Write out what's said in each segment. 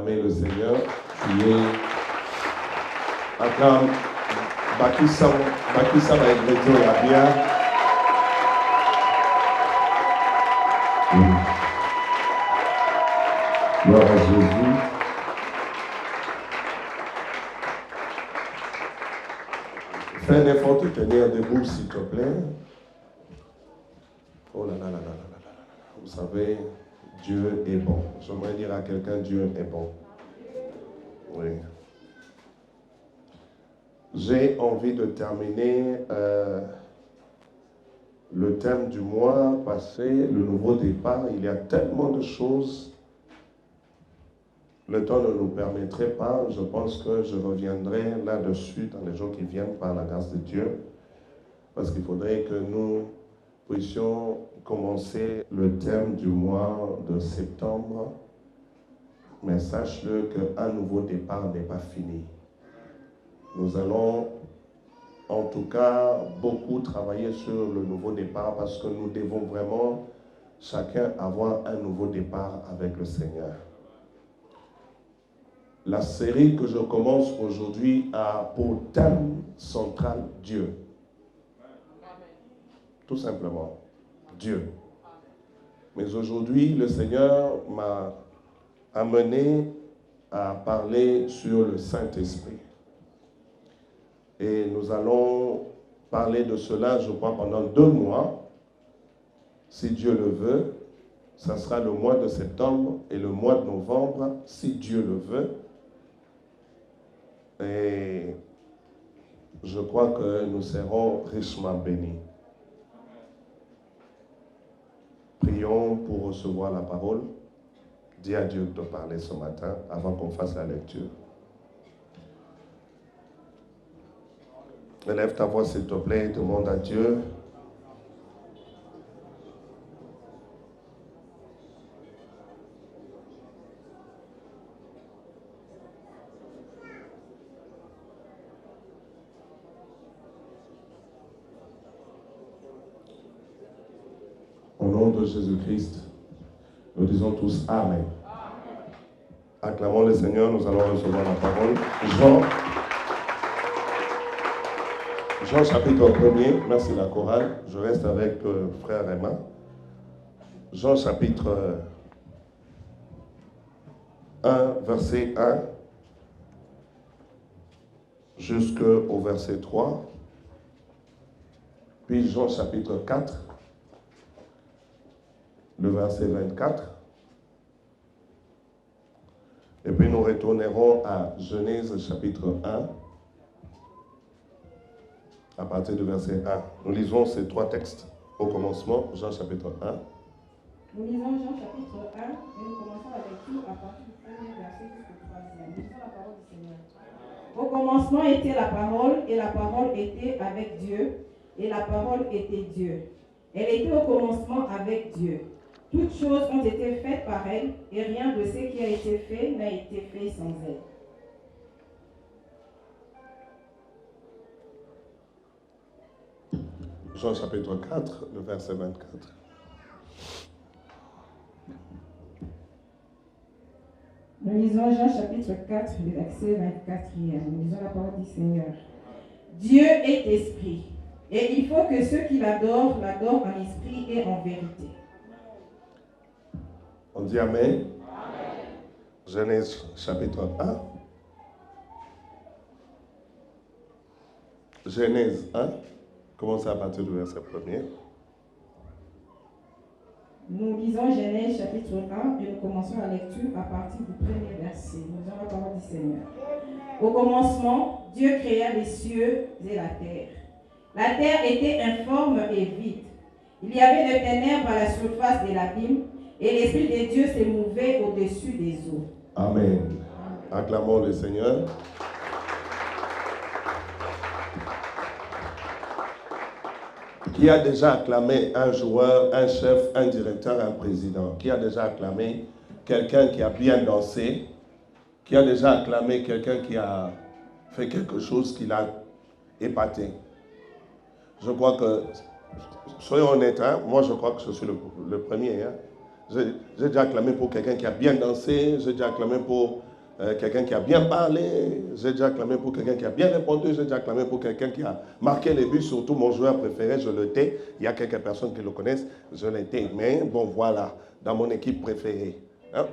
acclamer le Seigneur qui est acclame Bakissa va être la bien. Gloire à Jésus. Fais un effort de tenir debout, s'il te plaît. Oh là là là là là là là. Vous savez, Dieu est bon. J'aimerais dire à quelqu'un, Dieu est bon. Oui. J'ai envie de terminer le thème du mois passé, le nouveau départ. Il y a tellement de choses. Le temps ne nous permettrait pas. Je pense que je reviendrai là-dessus dans les jours qui viennent par la grâce de Dieu. Parce qu'il faudrait que nous puissions commencer le thème du mois de septembre. Mais sache-le qu'un nouveau départ n'est pas fini. Nous allons en tout cas beaucoup travailler sur le nouveau départ parce que nous devons vraiment chacun avoir un nouveau départ avec le Seigneur. La série que je commence aujourd'hui a pour thème central Dieu. Tout simplement, Dieu. Mais aujourd'hui, le Seigneur m'a amené à parler sur le Saint-Esprit. Et nous allons parler de cela, je crois, pendant 2 mois. Si Dieu le veut, ça sera le mois de septembre et le mois de novembre, si Dieu le veut. Et je crois que nous serons richement bénis. Prions pour recevoir la parole. Dis à Dieu de te parler ce matin avant qu'on fasse la lecture. Élève ta voix s'il te plaît et demande à Dieu. Au nom de Jésus-Christ, nous disons tous Amen. Acclamons le Seigneur, nous allons recevoir la parole. Jean chapitre 1er, merci la chorale, je reste avec frère Emma. Jean chapitre 1, verset 1, jusqu'au verset 3. Puis Jean chapitre 4, le verset 24. Et puis nous retournerons à Genèse chapitre 1, à partir du verset 1. Nous lisons ces 3 textes. Au commencement, Jean chapitre 1. Nous lisons Jean chapitre 1 et nous commençons la lecture à partir du premier verset jusqu'au 3e. Nous lisons la parole du Seigneur. Au commencement était la parole et la parole était avec Dieu et la parole était Dieu. Elle était au commencement avec Dieu. Toutes choses ont été faites par elle et rien de ce qui a été fait n'a été fait sans elle. Jean chapitre 4, le verset 24. Nous lisons Jean chapitre 4, le verset 24e. Nous lisons la parole du Seigneur. Dieu est esprit, et il faut que ceux qui l'adorent en esprit et en vérité. On dit Amen. Genèse chapitre 1. Genèse 1. Commencez à partir du verset 1er. Nous lisons Genèse chapitre 1 et nous commençons la lecture à partir du premier verset. Nous lisons la parole du Seigneur. Au commencement, Dieu créa les cieux et la terre. La terre était informe et vide. Il y avait des ténèbres à la surface de l'abîme et l'Esprit de Dieu se mouvait au-dessus des eaux. Amen. Acclamons le Seigneur. Qui a déjà acclamé un joueur, un chef, un directeur, un président? Qui a déjà acclamé quelqu'un qui a bien dansé? Qui a déjà acclamé quelqu'un qui a fait quelque chose qui l'a épaté? Je crois que, soyons honnêtes, hein, moi je crois que je suis le premier. Hein. J'ai déjà acclamé pour quelqu'un qui a bien dansé, j'ai déjà acclamé pour quelqu'un qui a bien parlé, j'ai déjà acclamé pour quelqu'un qui a bien répondu, j'ai déjà acclamé pour quelqu'un qui a marqué les buts, surtout mon joueur préféré, je l'étais. Il y a quelques personnes qui le connaissent, je l'étais. Mais bon, voilà, dans mon équipe préférée. Hein?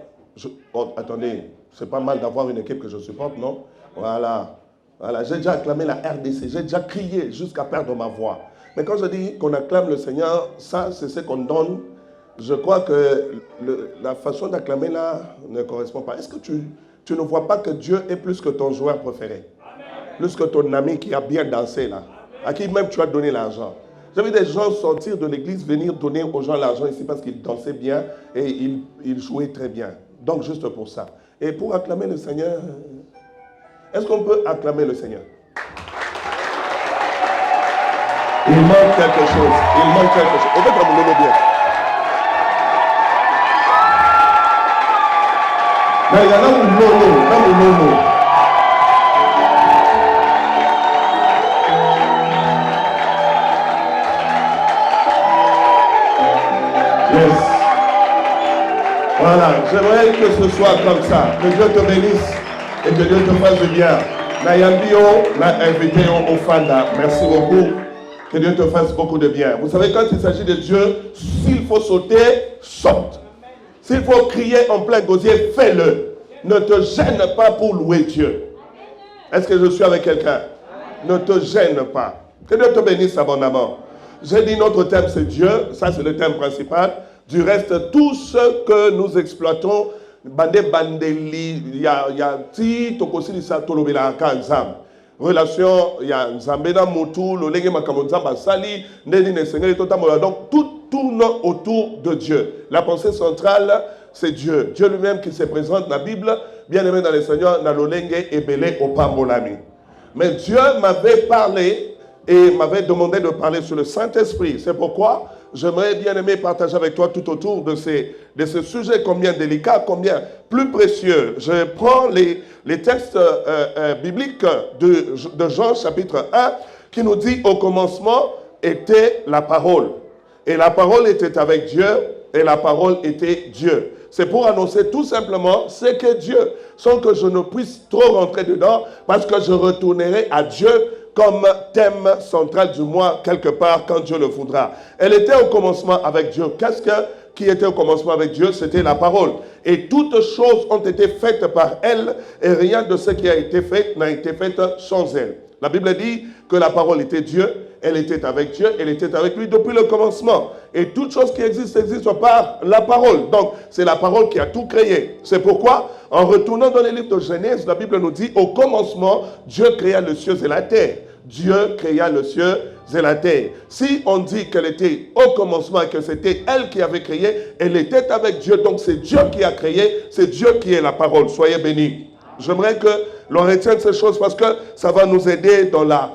Attendez, c'est pas mal d'avoir une équipe que je supporte, non? Voilà. Voilà, j'ai déjà acclamé la RDC, j'ai déjà crié jusqu'à perdre ma voix. Mais quand je dis qu'on acclame le Seigneur, ça, c'est ce qu'on donne. Je crois que la façon d'acclamer là ne correspond pas. Est-ce que tu ne vois pas que Dieu est plus que ton joueur préféré? Plus que ton ami qui a bien dansé là, à qui même tu as donné l'argent. J'ai vu des gens sortir de l'église, venir donner aux gens l'argent ici parce qu'ils dansaient bien et ils jouaient très bien. Donc juste pour ça. Et pour acclamer le Seigneur, est-ce qu'on peut acclamer le Seigneur? Il manque quelque chose. Il manque quelque chose. On peut acclamer bien. Mais il y a là où non. Yes. Voilà, j'aimerais que ce soit comme ça. Que Dieu te bénisse et que Dieu te fasse du bien. Nayambio m'a invité au Fanda. Merci beaucoup. Que Dieu te fasse beaucoup de bien. Vous savez, quand il s'agit de Dieu, s'il faut sauter, saute. S'il faut crier en plein gosier, fais-le. Ne te gêne pas pour louer Dieu. Est-ce que je suis avec quelqu'un? Ne te gêne pas. Que Dieu te bénisse abondamment. J'ai dit notre thème c'est Dieu. Ça c'est le thème principal. Du reste, tout ce que nous exploitons, bandeli, il y a ti tokosi lisa tolobela kanzam. Relation, il y a Nzambena Moutou, le Lenge Makamozamba Sali, Neni Nesengeli Totamola. Donc tout tourne autour de Dieu. La pensée centrale, c'est Dieu. Dieu lui-même qui se présente dans la Bible, bien aimé dans le Seigneur, dans le Lenge et Belé au Pambolami. Mais Dieu m'avait parlé et m'avait demandé de parler sur le Saint-Esprit. C'est pourquoi j'aimerais bien aimer partager avec toi tout autour de ce sujet combien délicat, combien plus précieux. Je prends les textes bibliques de Jean chapitre 1 qui nous dit au commencement était la parole. Et la parole était avec Dieu et la parole était Dieu. C'est pour annoncer tout simplement ce qu'est Dieu, sans que je ne puisse trop rentrer dedans parce que je retournerai à Dieu comme thème central du mois, quelque part, quand Dieu le voudra. Elle était au commencement avec Dieu. Qu'est-ce qui était au commencement avec Dieu? C'était la parole. Et toutes choses ont été faites par elle, et rien de ce qui a été fait n'a été fait sans elle. La Bible dit que la parole était Dieu, elle était avec Dieu, elle était avec lui depuis le commencement. Et toute chose qui existe par la parole. Donc, c'est la parole qui a tout créé. C'est pourquoi, en retournant dans les livres de Genèse, la Bible nous dit, au commencement, Dieu créa le ciel et la terre. Dieu créa le ciel et la terre. Si on dit qu'elle était au commencement et que c'était elle qui avait créé, elle était avec Dieu. Donc, c'est Dieu qui a créé, c'est Dieu qui est la parole. Soyez bénis. J'aimerais que l'on retienne ces choses parce que ça va nous aider dans la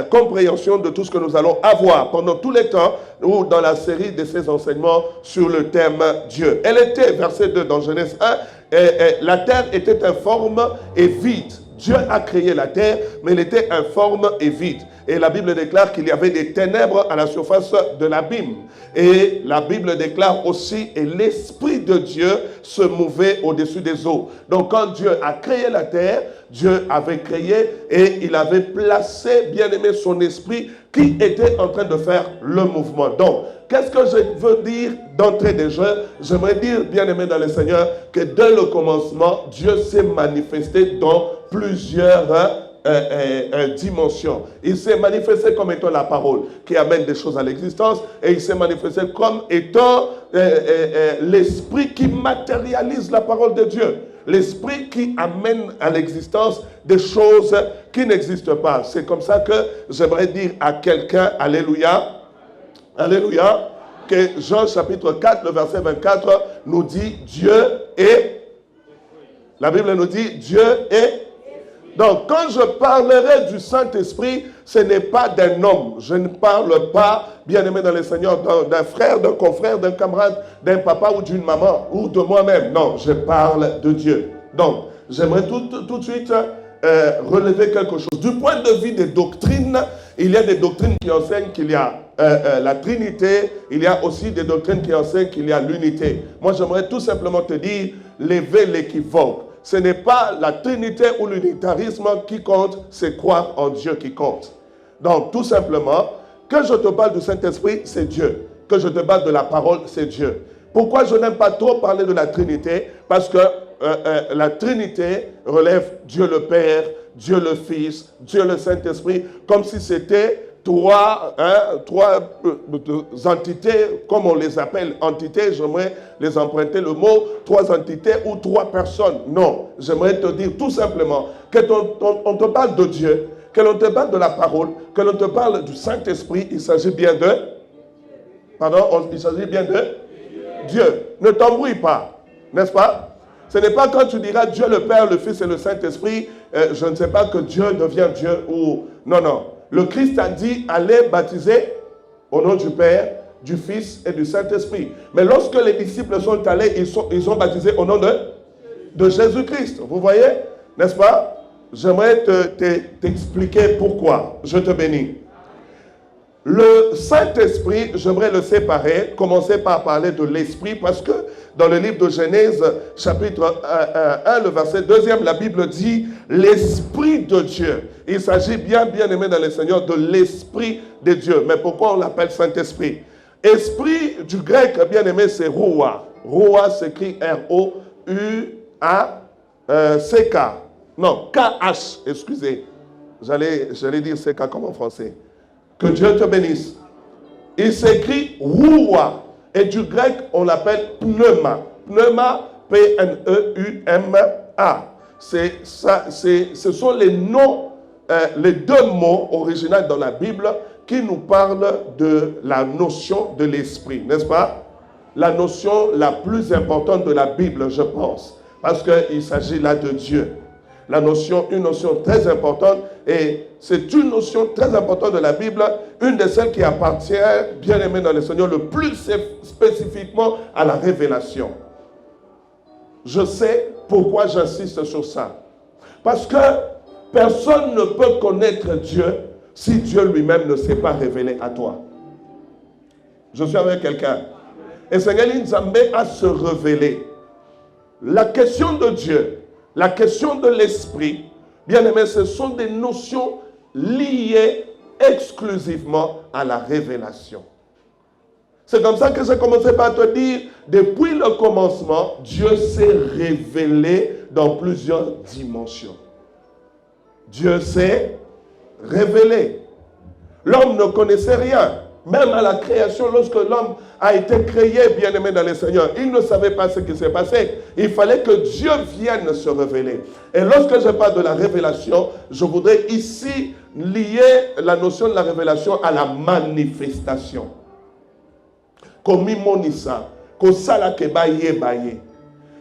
compréhension de tout ce que nous allons avoir pendant tout le temps ou dans la série de ces enseignements sur le thème Dieu. Elle était, verset 2 dans Genèse 1, la terre était informe et vide. Dieu a créé la terre, mais elle était informe et vide. Et la Bible déclare qu'il y avait des ténèbres à la surface de l'abîme. Et la Bible déclare aussi, et l'Esprit de Dieu se mouvait au-dessus des eaux. Donc quand Dieu a créé la terre, Dieu avait créé et il avait placé, bien aimé, son esprit qui était en train de faire le mouvement. Donc, qu'est-ce que je veux dire d'entrée de jeu? J'aimerais dire, bien aimé dans le Seigneur, que dès le commencement, Dieu s'est manifesté dans plusieurs dimension. Il s'est manifesté comme étant la parole qui amène des choses à l'existence et il s'est manifesté comme étant l'esprit qui matérialise la parole de Dieu. L'esprit qui amène à l'existence des choses qui n'existent pas. C'est comme ça que j'aimerais dire à quelqu'un, alléluia, alléluia, que Jean chapitre 4, le verset 24 nous dit Dieu est. La Bible nous dit Dieu est. Donc, quand je parlerai du Saint-Esprit, ce n'est pas d'un homme. Je ne parle pas, bien aimé dans le Seigneur, d'un frère, d'un confrère, d'un camarade, d'un papa ou d'une maman ou de moi-même. Non, je parle de Dieu. Donc, j'aimerais tout de suite relever quelque chose. Du point de vue des doctrines, il y a des doctrines qui enseignent qu'il y a la Trinité. Il y a aussi des doctrines qui enseignent qu'il y a l'unité. Moi, j'aimerais tout simplement te dire, lever l'équivoque. ce n'est pas la Trinité ou l'unitarisme qui compte, c'est croire en Dieu qui compte. Donc, tout simplement, que je te parle du Saint-Esprit, c'est Dieu. Que je te parle de la parole, c'est Dieu. Pourquoi je n'aime pas trop parler de la Trinité? Parce que la Trinité relève Dieu le Père, Dieu le Fils, Dieu le Saint-Esprit, comme si c'était trois entités, comme on les appelle entités, j'aimerais les emprunter le mot, trois entités ou trois personnes. Non, j'aimerais te dire tout simplement que on te parle de Dieu, que l'on te parle de la parole, que l'on te parle du Saint-Esprit, il s'agit bien de... Pardon, il s'agit bien de Dieu. Ne t'embrouille pas, n'est-ce pas? Ce n'est pas quand tu diras Dieu le Père, le Fils et le Saint-Esprit, je ne sais pas que Dieu devient Dieu ou... Non, non. Le Christ a dit, allez baptiser au nom du Père, du Fils et du Saint-Esprit. Mais lorsque les disciples sont allés, ils ont baptisé au nom de Jésus-Christ. Vous voyez, n'est-ce pas? J'aimerais t'expliquer pourquoi. Je te bénis. Le Saint-Esprit, j'aimerais le séparer, commencer par parler de l'Esprit, parce que dans le livre de Genèse, chapitre 1, le verset 2, la Bible dit « l'Esprit de Dieu ». Il s'agit bien aimé dans le Seigneur, de l'Esprit de Dieu. Mais pourquoi on l'appelle Saint-Esprit? Esprit du grec, bien aimé, c'est « Roua ». Roua s'écrit R-O-U-A-C-K. Non, K-H, excusez. J'allais dire C-K comme en français. Que Dieu te bénisse. Il s'écrit Roua. Et du grec, on l'appelle pneuma. Pneuma, P-N-E-U-M-A. Ce sont les noms, les deux mots originaux dans la Bible qui nous parlent de la notion de l'esprit, n'est-ce pas? La notion la plus importante de la Bible, je pense. Parce qu'il s'agit là de Dieu. Une notion très importante, et c'est une notion très importante de la Bible, une de celles qui appartient, bien aimé dans le Seigneur, le plus spécifiquement à la révélation. Je sais pourquoi j'insiste sur ça. Parce que personne ne peut connaître Dieu si Dieu lui-même ne s'est pas révélé à toi. Je suis avec quelqu'un. Et Seigneur Nzambe a se révélé. La question de Dieu, la question de l'esprit, bien aimé, ce sont des notions liées exclusivement à la révélation. C'est comme ça que j'ai commencé par te dire, depuis le commencement, Dieu s'est révélé dans plusieurs dimensions. Dieu s'est révélé. L'homme ne connaissait rien. Même à la création, lorsque l'homme a été créé, bien-aimé dans le Seigneur, il ne savait pas ce qui s'est passé. Il fallait que Dieu vienne se révéler. Et lorsque je parle de la révélation, je voudrais ici lier la notion de la révélation à la manifestation.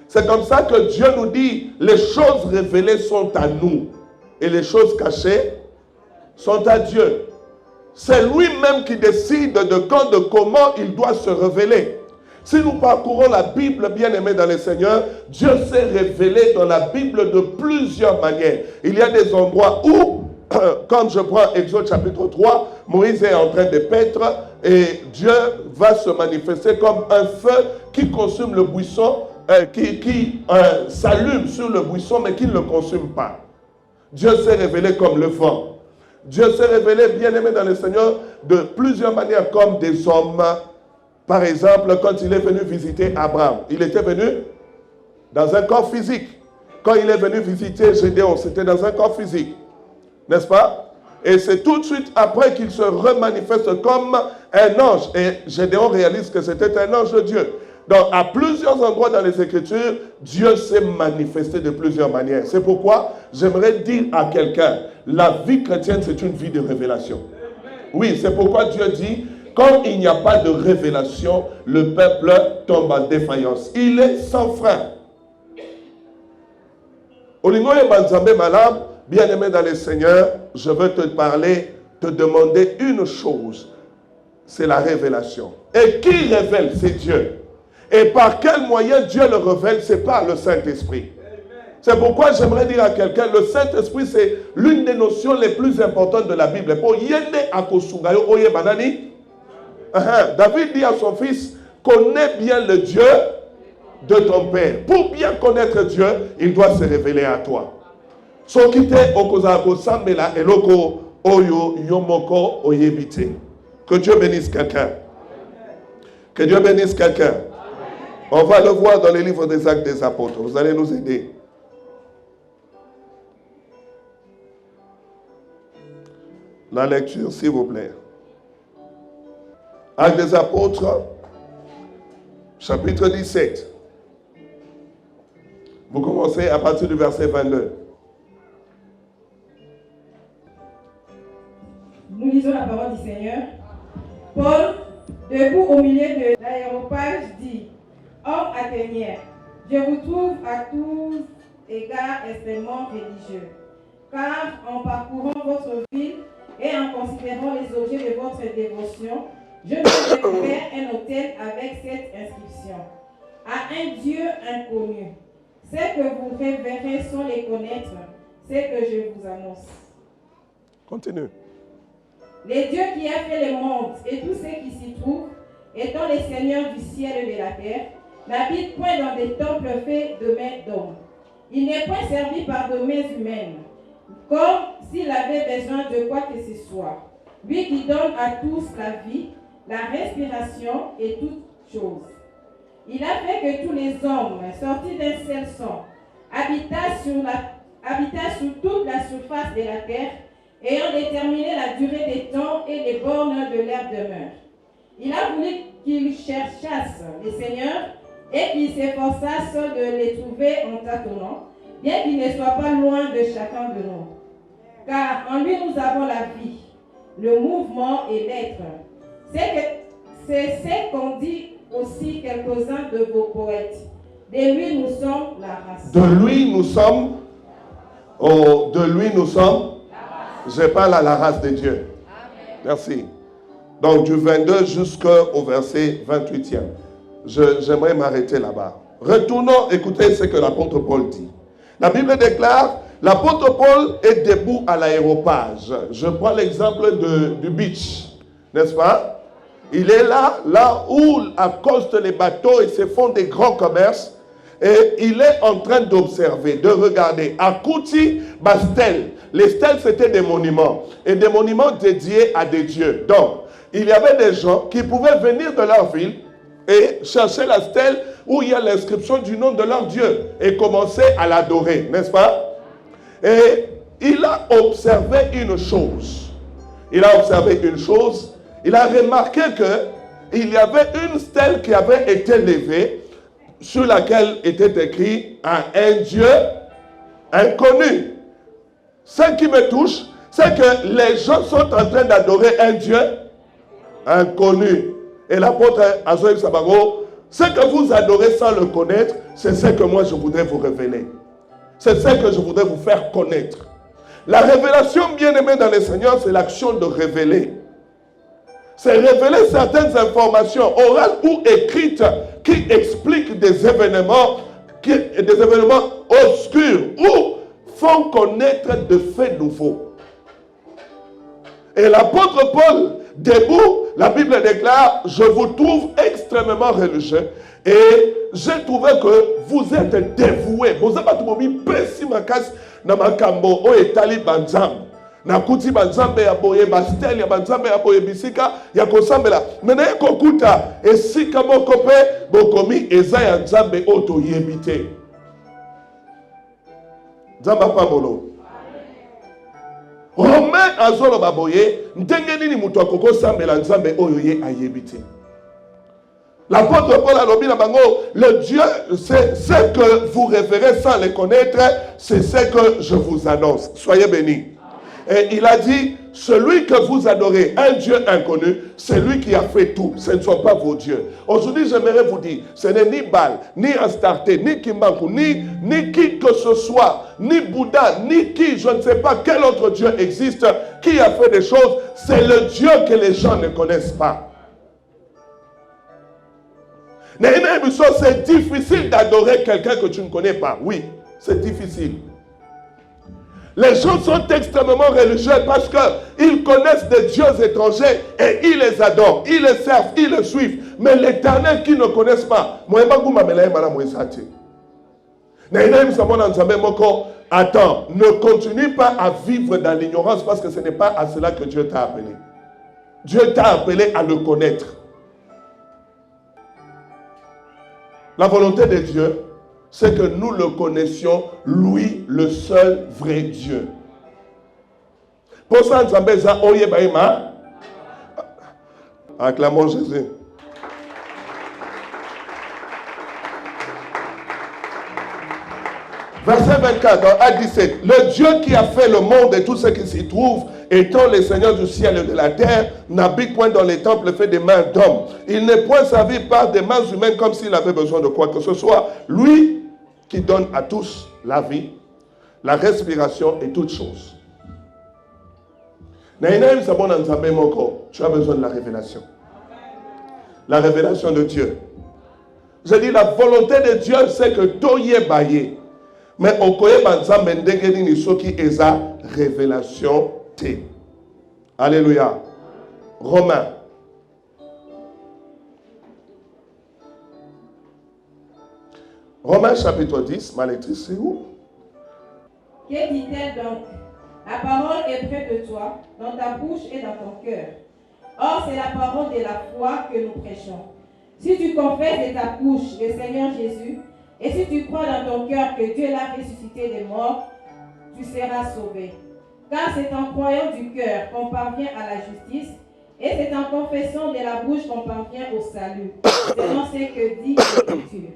C'est comme ça que Dieu nous dit, les choses révélées sont à nous et les choses cachées sont à Dieu. C'est lui-même qui décide de quand, de comment il doit se révéler. Si nous parcourons la Bible, bien-aimée dans le Seigneur, Dieu s'est révélé dans la Bible de plusieurs manières. Il y a des endroits où, comme je prends Exode chapitre 3, Moïse est en train de paître et Dieu va se manifester comme un feu qui consume le buisson, qui s'allume sur le buisson mais qui ne le consume pas. Dieu s'est révélé comme le vent. Dieu s'est révélé, bien-aimé dans le Seigneur, de plusieurs manières comme des hommes. Par exemple, quand il est venu visiter Abraham, il était venu dans un corps physique. Quand il est venu visiter Gédéon, c'était dans un corps physique. N'est-ce pas? Et c'est tout de suite après qu'il se remanifeste comme un ange. Et Gédéon réalise que c'était un ange de Dieu. Donc, à plusieurs endroits dans les Écritures, Dieu s'est manifesté de plusieurs manières. C'est pourquoi j'aimerais dire à quelqu'un, la vie chrétienne, c'est une vie de révélation. Oui, c'est pourquoi Dieu dit, quand il n'y a pas de révélation, le peuple tombe en défaillance. Il est sans frein. Olingoye Banzambe Malam, bien-aimé dans le Seigneur, je veux te parler, te demander une chose. C'est la révélation. Et qui révèle? C'est Dieu. Et par quel moyen Dieu le révèle? C'est par le Saint-Esprit. C'est pourquoi j'aimerais dire à quelqu'un, le Saint-Esprit, c'est l'une des notions les plus importantes de la Bible. Pour Yende Akosungayo Oye Banani, David dit à son fils, connais bien le Dieu de ton Père. Pour bien connaître Dieu, il doit se révéler à toi. Sokite okozako sambela eloko oyo yomoko oyebite. Que Dieu bénisse quelqu'un. Que Dieu bénisse quelqu'un. On va le voir dans les livres des Actes des Apôtres. Vous allez nous aider. La lecture, s'il vous plaît. Actes des Apôtres, chapitre 17. Vous commencez à partir du verset 22. Nous lisons la parole du Seigneur. Paul, debout au milieu de l'aéropage, dit: Hommes athéniens, je vous trouve à tous égards extrêmement religieux, car en parcourant votre ville et en considérant les objets de votre dévotion, je me découvert un autel avec cette inscription: à un Dieu inconnu. Ce que vous révérez sans les connaître, c'est que je vous annonce. Continue. Les dieux qui a fait le monde et tous ceux qui s'y trouvent, étant les seigneurs du ciel et de la terre, n'habitent point dans des temples faits de mains d'hommes. Il n'est point servi par de mains humaines, comme s'il avait besoin de quoi que ce soit. Lui qui donne à tous la vie, la respiration et toutes choses. Il a fait que tous les hommes, sortis d'un seul sang, habitassent sur toute la surface de la terre, ayant déterminé la durée des temps et les bornes de leur demeure. Il a voulu qu'ils cherchassent les seigneurs et qu'ils s'efforçassent de les trouver en tâtonnant, bien qu'ils ne soient pas loin de chacun de nous. Car en lui nous avons la vie, le mouvement et l'être. C'est ce qu'ont dit aussi quelques-uns de vos poètes. De lui nous sommes la race. De lui nous sommes. Oh, de lui nous sommes. Je parle à la race de Dieu. Amen. Merci. Donc du 22 jusqu'au verset 28e. J'aimerais m'arrêter là-bas. Retournons écouter ce que l'apôtre Paul dit. La Bible déclare, l'apôtre Paul est debout à l'aéropage. Je prends l'exemple du beach, n'est-ce pas? Il est là où accostent les bateaux et se font des grands commerces. Et il est en train d'observer, de regarder. À Kouti, Bastel. Les stèles, c'était des monuments. Et des monuments dédiés à des dieux. Donc, il y avait des gens qui pouvaient venir de leur ville et chercher la stèle où il y a l'inscription du nom de leur Dieu. Et commencer à l'adorer, n'est-ce pas? Et il a observé une chose. Il a observé une chose. Il a remarqué qu'il y avait une stèle qui avait été levée sur laquelle était écrit un Dieu inconnu. Ce qui me touche, c'est que les gens sont en train d'adorer un Dieu inconnu. Et l'apôtre Azoïb Sabago, ce que vous adorez sans le connaître, c'est ce que moi je voudrais vous révéler. C'est ce que je voudrais vous faire connaître. La révélation, bien-aimée dans le Seigneur, c'est l'action de révéler. C'est révéler certaines informations orales ou écrites qui expliquent des événements obscurs ou font connaître de faits nouveaux. Et l'apôtre Paul, debout, la Bible déclare, je vous trouve extrêmement religieux et j'ai trouvé que vous êtes dévoués. Vous avez trouvé précis ma casse dans ma cambo au etali banzam. Na kuti banzambe ya boye bastel ya banzambe ya boye bisika ya kosambela mena ekokuta esika moko pe bokomi eza ya nzambe oto yebite nzamba pambolo Romain azolo baboye ndenge nini mutu akoko sambela nzambe oyo ye ayebite. L'apôtre Paul a dit, le Dieu, c'est ce que vous révérez sans le connaître, c'est ce que je vous annonce. Soyez bénis. Et il a dit, celui que vous adorez, un Dieu inconnu, c'est lui qui a fait tout. Ce ne sont pas vos dieux. Aujourd'hui, j'aimerais vous dire, ce n'est ni Baal, ni Astarté, ni Kimbanku, ni qui que ce soit, ni Bouddha, ni qui, je ne sais pas quel autre Dieu existe, qui a fait des choses. C'est le Dieu que les gens ne connaissent pas. C'est difficile d'adorer quelqu'un que tu ne connais pas. Oui, c'est difficile. Les gens sont extrêmement religieux parce qu'ils ils connaissent des dieux étrangers et ils les adorent, ils les servent, ils les suivent. Mais l'Éternel qu'ils ne connaissent pas, attends, ne continue pas à vivre dans l'ignorance parce que ce n'est pas à cela que Dieu t'a appelé. Dieu t'a appelé à le connaître. La volonté de Dieu, c'est que nous le connaissions, lui, le seul vrai Dieu. Pour ça, nous avons acclamons Jésus. Verset 24, dans Acte 17. Le Dieu qui a fait le monde et tout ce qui s'y trouve, étant le Seigneur du ciel et de la terre, n'habite point dans les temples faits des mains d'hommes. Il n'est point servi par des mains humaines comme s'il avait besoin de quoi que ce soit. Lui qui donne à tous la vie, la respiration et toutes choses. Tu as besoin de la révélation. La révélation de Dieu. Je dis la volonté de Dieu, c'est que Toye Baye. Mais on connaît ensemble ndengeni soki eza révélation T. Alléluia. Romains. Romains chapitre 10, ma lectrice, c'est où? Que dit-elle donc? La parole est près de toi, dans ta bouche et dans ton cœur. Or, c'est la parole de la foi que nous prêchons. Si tu confesses de ta bouche le Seigneur Jésus, et si tu crois dans ton cœur que Dieu l'a ressuscité des morts, tu seras sauvé. Car c'est en croyant du cœur qu'on parvient à la justice, et c'est en confessant de la bouche qu'on parvient au salut, selon ce que dit l'Écriture.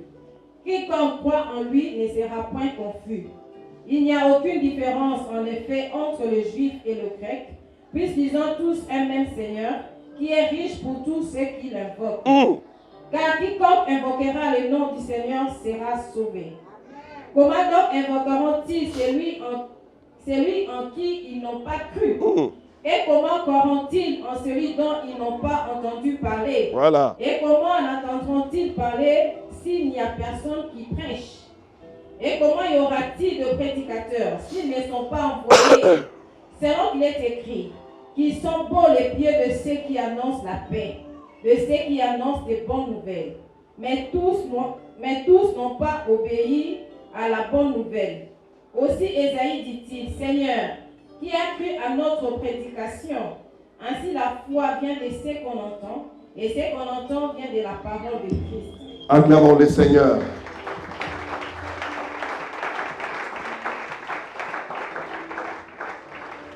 Quiconque croit en lui ne sera point confus. Il n'y a aucune différence en effet entre le juif et le grec, puisqu'ils ont tous un même Seigneur, qui est riche pour tous ceux qui l'invoquent. Car quiconque invoquera le nom du Seigneur sera sauvé. Comment donc invoqueront-ils celui en qui ils n'ont pas cru? Et comment croiront-ils en celui dont ils n'ont pas entendu parler? Voilà. Et comment en entendront-ils parler s'il n'y a personne qui prêche? Et comment y aura-t-il de prédicateurs s'ils ne sont pas envoyés? Selon qu'il est écrit, qu'ils sont beaux les pieds de ceux qui annoncent la paix, de ceux qui annoncent des bonnes nouvelles. Mais tous n'ont pas obéi à la bonne nouvelle. Aussi Ésaïe dit-il, Seigneur, qui a cru à notre prédication? Ainsi la foi vient de ce qu'on entend, et ce qu'on entend vient de la parole de Christ. Acclamons le Seigneur.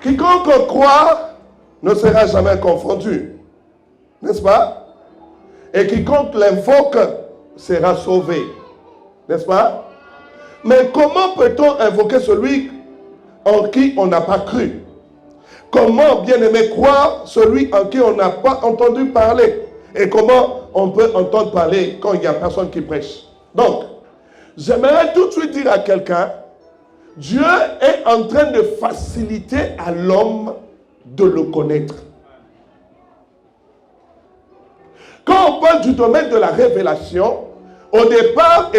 Quiconque croit ne sera jamais confondu. N'est-ce pas? Et quiconque l'invoque sera sauvé. N'est-ce pas? Mais comment peut-on invoquer celui en qui on n'a pas cru? Comment, bien-aimé, croire celui en qui on n'a pas entendu parler? Et comment on peut entendre parler quand il n'y a personne qui prêche? Donc, j'aimerais tout de suite dire à quelqu'un, Dieu est en train de faciliter à l'homme de le connaître. Quand on parle du domaine de la révélation, au départ,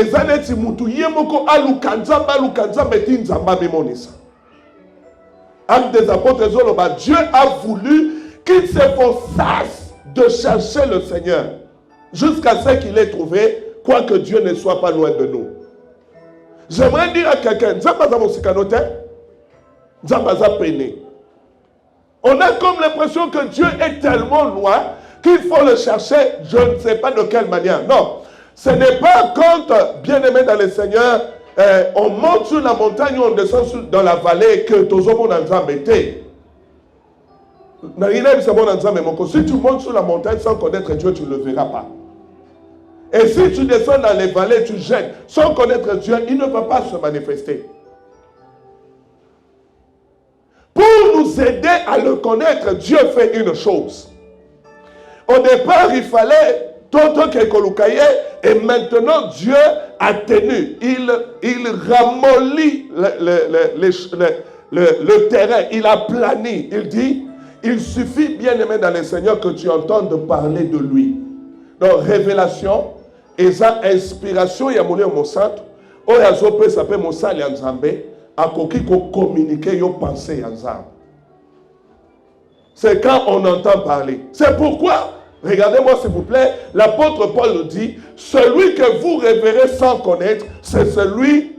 Acte des apôtres, Dieu a voulu qu'il s'efforçasse de chercher le Seigneur jusqu'à ce qu'il ait trouvé, quoique Dieu ne soit pas loin de nous. J'aimerais dire à quelqu'un, on a comme l'impression que Dieu est tellement loin qu'il faut le chercher, je ne sais pas de quelle manière. Non, ce n'est pas quand, bien-aimé dans le Seigneur, on monte sur la montagne, on descend dans la vallée, que tout le monde en embêté. Si tu montes sur la montagne sans connaître Dieu, tu ne le verras pas. Et si tu descends dans les vallées, tu jettes, sans connaître Dieu, il ne va pas se manifester. Pour nous aider à le connaître, Dieu fait une chose. Au départ, il fallait Toto Kekolukaye, et maintenant Dieu a tenu. Il ramollit le terrain, il a plani. Il dit, il suffit, bien-aimé dans le Seigneur, que tu entendes parler de lui. Donc, révélation, et ça, inspiration, il y a mon centre, où il y a peut s'appeler mon sali en Zambé, à qui communiquer yo pensée en Zambé. c'est quand on entend parler. C'est pourquoi, regardez-moi s'il vous plaît, l'apôtre Paul nous dit, celui que vous révérez sans connaître, c'est celui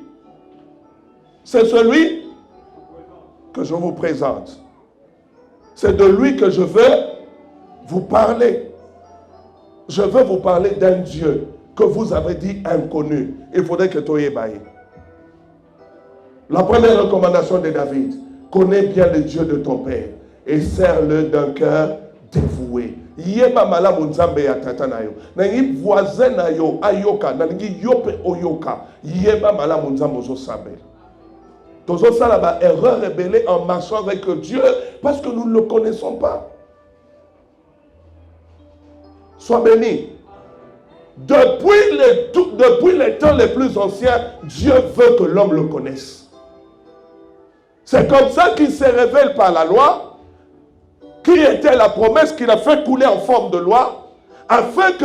que je vous présente. C'est de lui que je veux vous parler. Je veux vous parler d'un Dieu que vous avez dit inconnu. Il faudrait que tu aies baillé. La première recommandation de David, connais bien le Dieu de ton Père et sers-le d'un cœur dévoué. Yeba malamu nzambe ya tata na yo. Na ngi voisin na yo ayoka, na ngi yope oyoka. Yeba malamu nzambe ozo sabel. Tozo sala ba erreur rebelle en marchant avec Dieu parce que nous ne le connaissons pas. Sois béni. Depuis les temps les plus anciens, Dieu veut que l'homme le connaisse. C'est comme ça qu'il se révèle par la loi, qui était la promesse qu'il a fait couler en forme de loi, afin que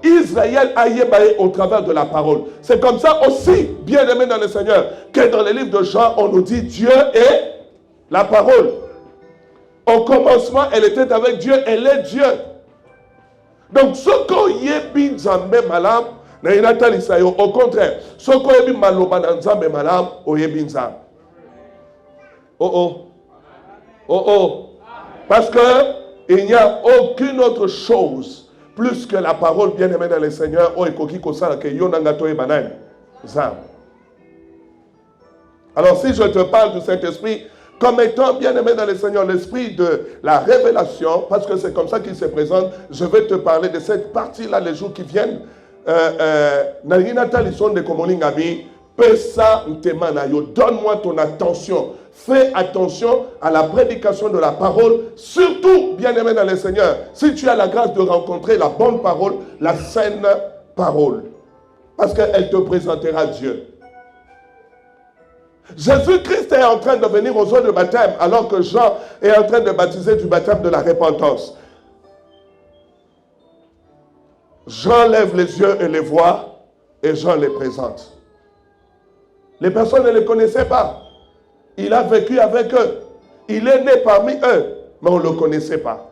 Israël aille au travers de la parole. C'est comme ça aussi, bien aimé dans le Seigneur, que dans les livres de Jean, on nous dit Dieu est la parole. Au commencement, elle était avec Dieu, elle est Dieu. Donc, ce qu'on y est bien nzambe malam, au contraire, ce qu'on y est bien maloba nzambe malam, on y est bien nzambe. Parce qu'il n'y a aucune autre chose plus que la parole bien-aimée dans le Seigneur. Alors si je te parle du Saint-Esprit comme étant bien-aimé dans le Seigneur, l'esprit de la révélation, parce que c'est comme ça qu'il se présente, je vais te parler de cette partie-là les jours qui viennent. Donne-moi ton attention. Fais attention à la prédication de la parole, surtout, bien-aimé dans le Seigneur, si tu as la grâce de rencontrer la bonne parole, la saine parole, parce qu'elle te présentera Dieu. Jésus-Christ est en train de venir aux eaux de baptême, alors que Jean est en train de baptiser du baptême de la repentance. Jean lève les yeux et les voit, et Jean les présente. Les personnes ne les connaissaient pas. Il a vécu avec eux. Il est né parmi eux, mais on ne le connaissait pas.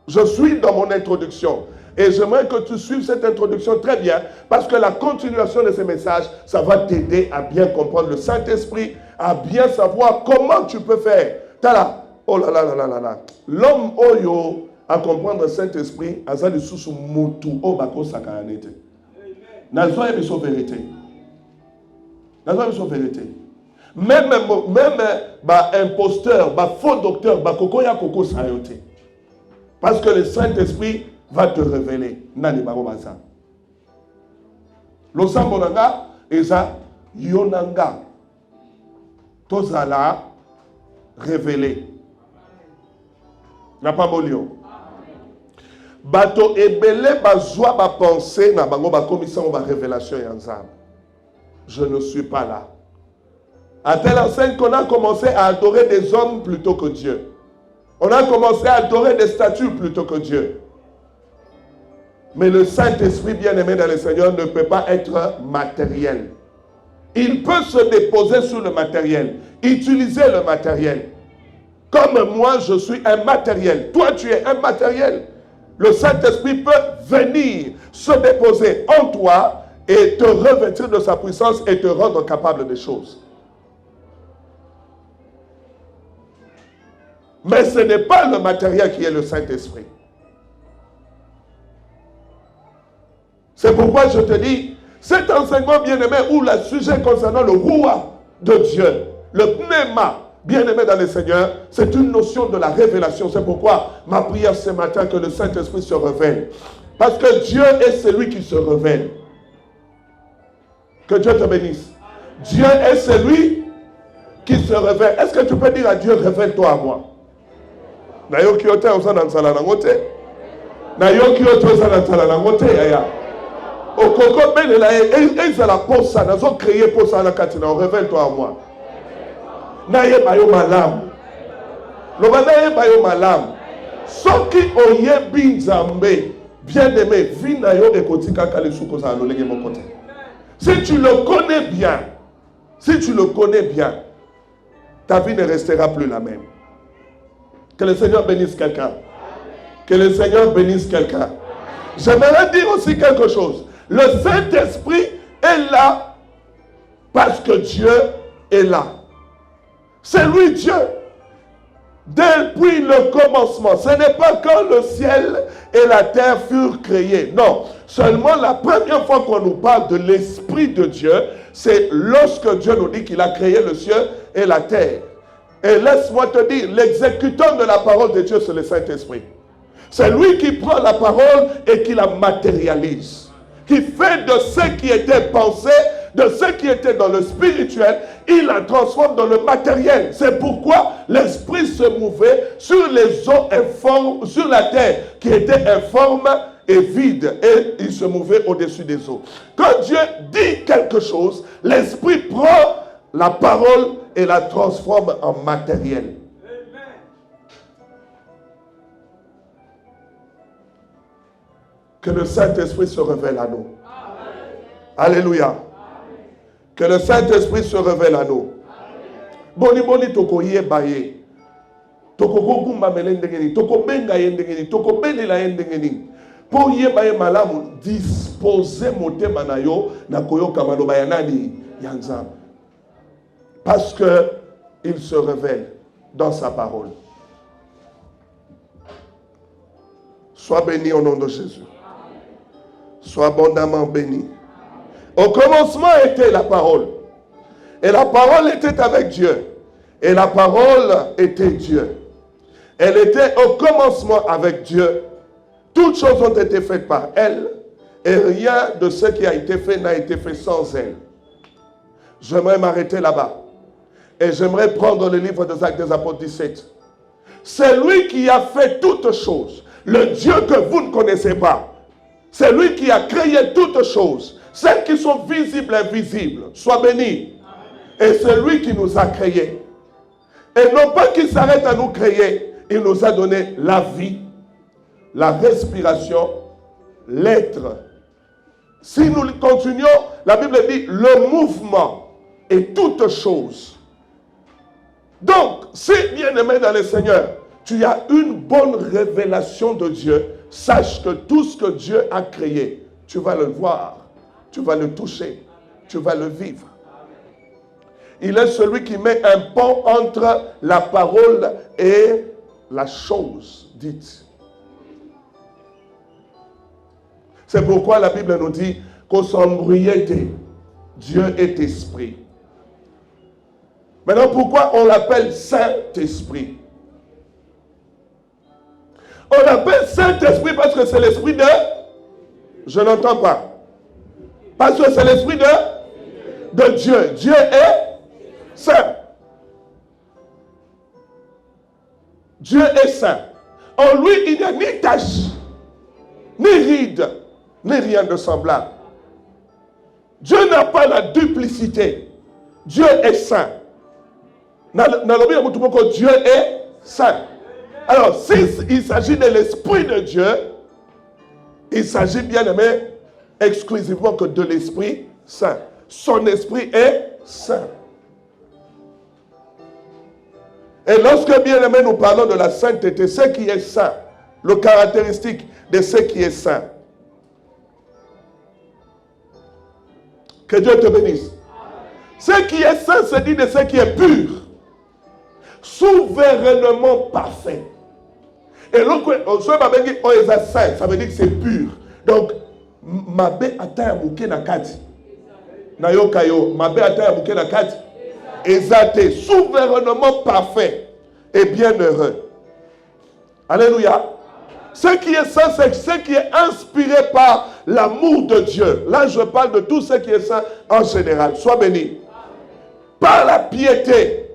Je suis dans mon introduction. Et j'aimerais que tu suives cette introduction très bien, parce que la continuation de ce message, ça va t'aider à bien comprendre le Saint-Esprit, à bien savoir comment tu peux faire. Tala, oh là là là là là là. L'homme oyo à comprendre le Saint-Esprit, azali susu mutu o bako sakanete. Nazo ebiso vérité. Nazo ebiso vérité. Même imposteur, faux docteur, kokoya koko sayote. Parce que le Saint-Esprit va te révéler. Nani barobaza. Losambonanga eza yonanga. Tozala révélé. N'a pas molio. Bato ebele bazwa ba pensée na bango ba commission ba révélation yanzam. Je ne suis pas là. À telle enseigne qu'on a commencé à adorer des hommes plutôt que Dieu. On a commencé à adorer des statues plutôt que Dieu. Mais le Saint-Esprit bien-aimé dans le Seigneur ne peut pas être matériel. Il peut se déposer sur le matériel, utiliser le matériel. Comme moi, je suis un matériel. Toi, tu es un matériel. Le Saint-Esprit peut venir se déposer en toi et te revêtir de sa puissance et te rendre capable des choses. Mais ce n'est pas le matériel qui est le Saint-Esprit. C'est pourquoi je te dis, cet enseignement bien-aimé ou le sujet concernant le roi de Dieu, le pneuma, bien-aimé dans le Seigneur, c'est une notion de la révélation. C'est pourquoi ma prière ce matin que le Saint-Esprit se révèle. Parce que Dieu est celui qui se révèle. Que Dieu te bénisse. Dieu est celui qui se révèle. Est-ce que tu peux dire à Dieu, révèle-toi à moi? Nayoki ote osana nsala nangote. Nayoki ote osana nsala nangote yaya. Okoko belela ezala posa nazo créer posa na katina, révèle-toi à moi. Naye bayo malam. Lobana ye bayo malam. Soki oyebi nzambe, bien-aimé, vi na yo ekotika kalisuko za lolenge mokote. Si tu le connais bien, ta vie ne restera plus la même. Que le Seigneur bénisse quelqu'un. Que le Seigneur bénisse quelqu'un. J'aimerais dire aussi quelque chose. Le Saint-Esprit est là parce que Dieu est là. C'est lui Dieu. Depuis le commencement, ce n'est pas quand le ciel et la terre furent créés. Non, seulement la première fois qu'on nous parle de l'Esprit de Dieu, c'est lorsque Dieu nous dit qu'il a créé le ciel et la terre. Et laisse-moi te dire, l'exécutant de la parole de Dieu, c'est le Saint-Esprit. C'est lui qui prend la parole et qui la matérialise. Qui fait de ce qui était pensé, de ce qui était dans le spirituel, il la transforme dans le matériel. C'est pourquoi l'Esprit se mouvait sur les eaux informes, sur la terre qui était informe et vide. Et il se mouvait au-dessus des eaux. Quand Dieu dit quelque chose, l'Esprit prend la parole et la transforme en matériel. Que le Saint-Esprit se révèle à nous. Alléluia. Amen. Que le Saint-Esprit se révèle à nous. Boni boni toko ye baye. Toko gumba melendengeni. Toko benga yendengeni. Toko belela yendengeni. Po ye baye malamu disposer motema na yo na koyoka maloba ya nani yanza. Parce que il se révèle dans sa parole. Sois béni au nom de Jésus. Sois abondamment béni. Au commencement était la parole. Et la parole était avec Dieu. Et la parole était Dieu. Elle était au commencement avec Dieu. Toutes choses ont été faites par elle. Et rien de ce qui a été fait n'a été fait sans elle. J'aimerais m'arrêter là-bas. Et j'aimerais prendre le livre des Actes des Apôtres 17. C'est lui qui a fait toutes choses. Le Dieu que vous ne connaissez pas. C'est lui qui a créé toutes choses. Celles qui sont visibles et invisibles. Sois béni. Et c'est lui qui nous a créés. Et non pas qu'il s'arrête à nous créer. Il nous a donné la vie, la respiration, l'être. Si nous continuons, la Bible dit le mouvement et toutes choses. Donc, si bien-aimé dans le Seigneur, tu as une bonne révélation de Dieu, sache que tout ce que Dieu a créé, tu vas le voir, tu vas le toucher, tu vas le vivre. Il est celui qui met un pont entre la parole et la chose dite. C'est pourquoi la Bible nous dit qu'au sobriété, Dieu est esprit. Maintenant, pourquoi on l'appelle Saint-Esprit? On l'appelle Saint-Esprit parce que c'est l'esprit de... Je n'entends pas. Parce que c'est l'esprit de Dieu. Dieu est saint. Dieu est saint. En lui, il n'y a ni tache, ni ride, ni rien de semblable. Dieu n'a pas la duplicité. Dieu est saint. Dieu est saint. Alors, s'il s'agit de l'Esprit de Dieu, il s'agit bien aimé exclusivement que de l'Esprit Saint. Son Esprit est saint. Et lorsque bien aimé nous parlons de la sainteté, ce qui est saint, le caractéristique de ce qui est saint. Que Dieu te bénisse. Ce qui est saint, se dit de ce qui est pur, souverainement parfait. Et donc, ça veut dire que c'est pur. Donc, mabe ataya muke na kati. Na yo kayo, mabe ataya muke na kati. Exalté, souverainement parfait et bienheureux. Alléluia. Ce qui est saint, c'est ce qui est inspiré par l'amour de Dieu. Là, je parle de tout ce qui est saint en général. Sois béni. Par la piété.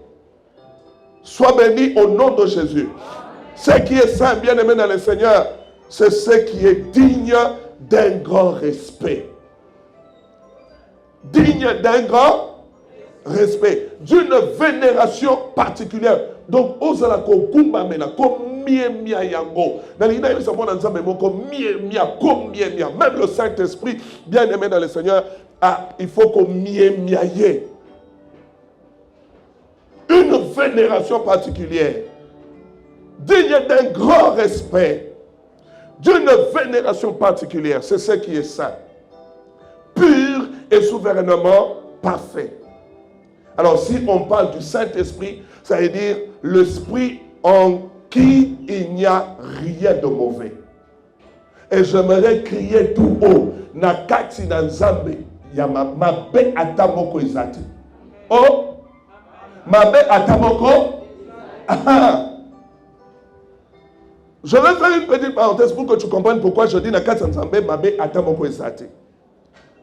Sois béni au nom de Jésus. Ce qui est saint, bien-aimé dans le Seigneur, c'est ce qui est digne d'un grand respect. Digne d'un grand respect. D'une vénération particulière. Donc, osala ko kumba mena ko mia yango. Même le Saint-Esprit, bien-aimé dans le Seigneur, il faut qu'on mia yé. Une vénération particulière. digne d'un grand respect, d'une vénération particulière. C'est ce qui est saint, pur et souverainement parfait. Alors si on parle du Saint-Esprit, ça veut dire l'Esprit en qui il n'y a rien de mauvais. Et j'aimerais crier tout haut, Nakati na Nzambe, mabe atamoko izati. Oh, mabe atamoko. Je vais faire une petite parenthèse pour que tu comprennes pourquoi je dis Nakati na Nzambe, mabe atamoko izati.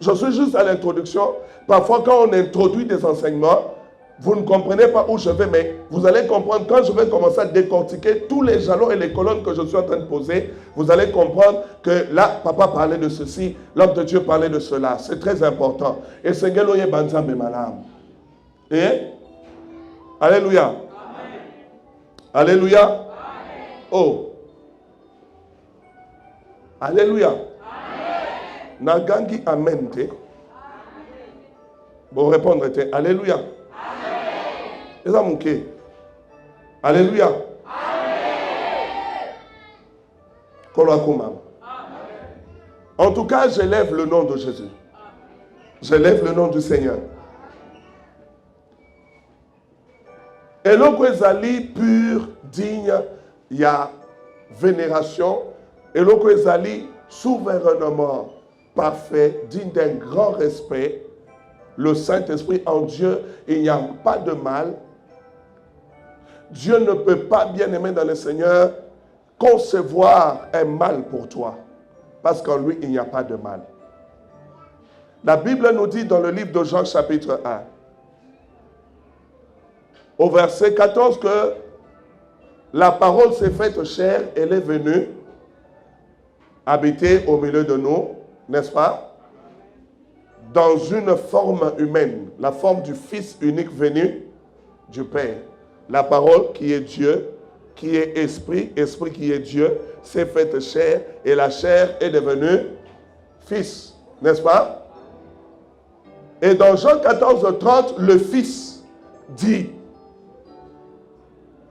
Je suis juste à l'introduction. Parfois, quand on introduit des enseignements, vous ne comprenez pas où je vais, mais vous allez comprendre quand je vais commencer à décortiquer tous les jalons et les colonnes que je suis en train de poser. Vous allez comprendre que là, papa parlait de ceci, l'homme de Dieu parlait de cela. C'est très important. Et Seigneur, oye banzambe malam. Et alléluia. Amen. Alléluia. Amen. Oh. Alléluia. Amen. Nagangi amen te. Bon, répondre te. Alléluia. Amen. Alléluia. Amen. En tout cas, j'élève le nom de Jésus. J'élève le nom du Seigneur. Et l'eau ezali pur, digne, il y a vénération. Et l'eau ezali souverainement parfait, digne d'un grand respect. Le Saint-Esprit en Dieu, il n'y a pas de mal. Dieu ne peut pas, bien aimé dans le Seigneur, concevoir un mal pour toi. Parce qu'en lui, il n'y a pas de mal. La Bible nous dit dans le livre de Jean chapitre 1, au verset 14, que la parole s'est faite chair, elle est venue habiter au milieu de nous, n'est-ce pas? Dans une forme humaine, la forme du Fils unique venu du Père. La parole qui est Dieu, qui est Esprit, Esprit qui est Dieu, s'est faite chair, et la chair est devenue Fils, n'est-ce pas? Et dans Jean 14, 30, le Fils dit,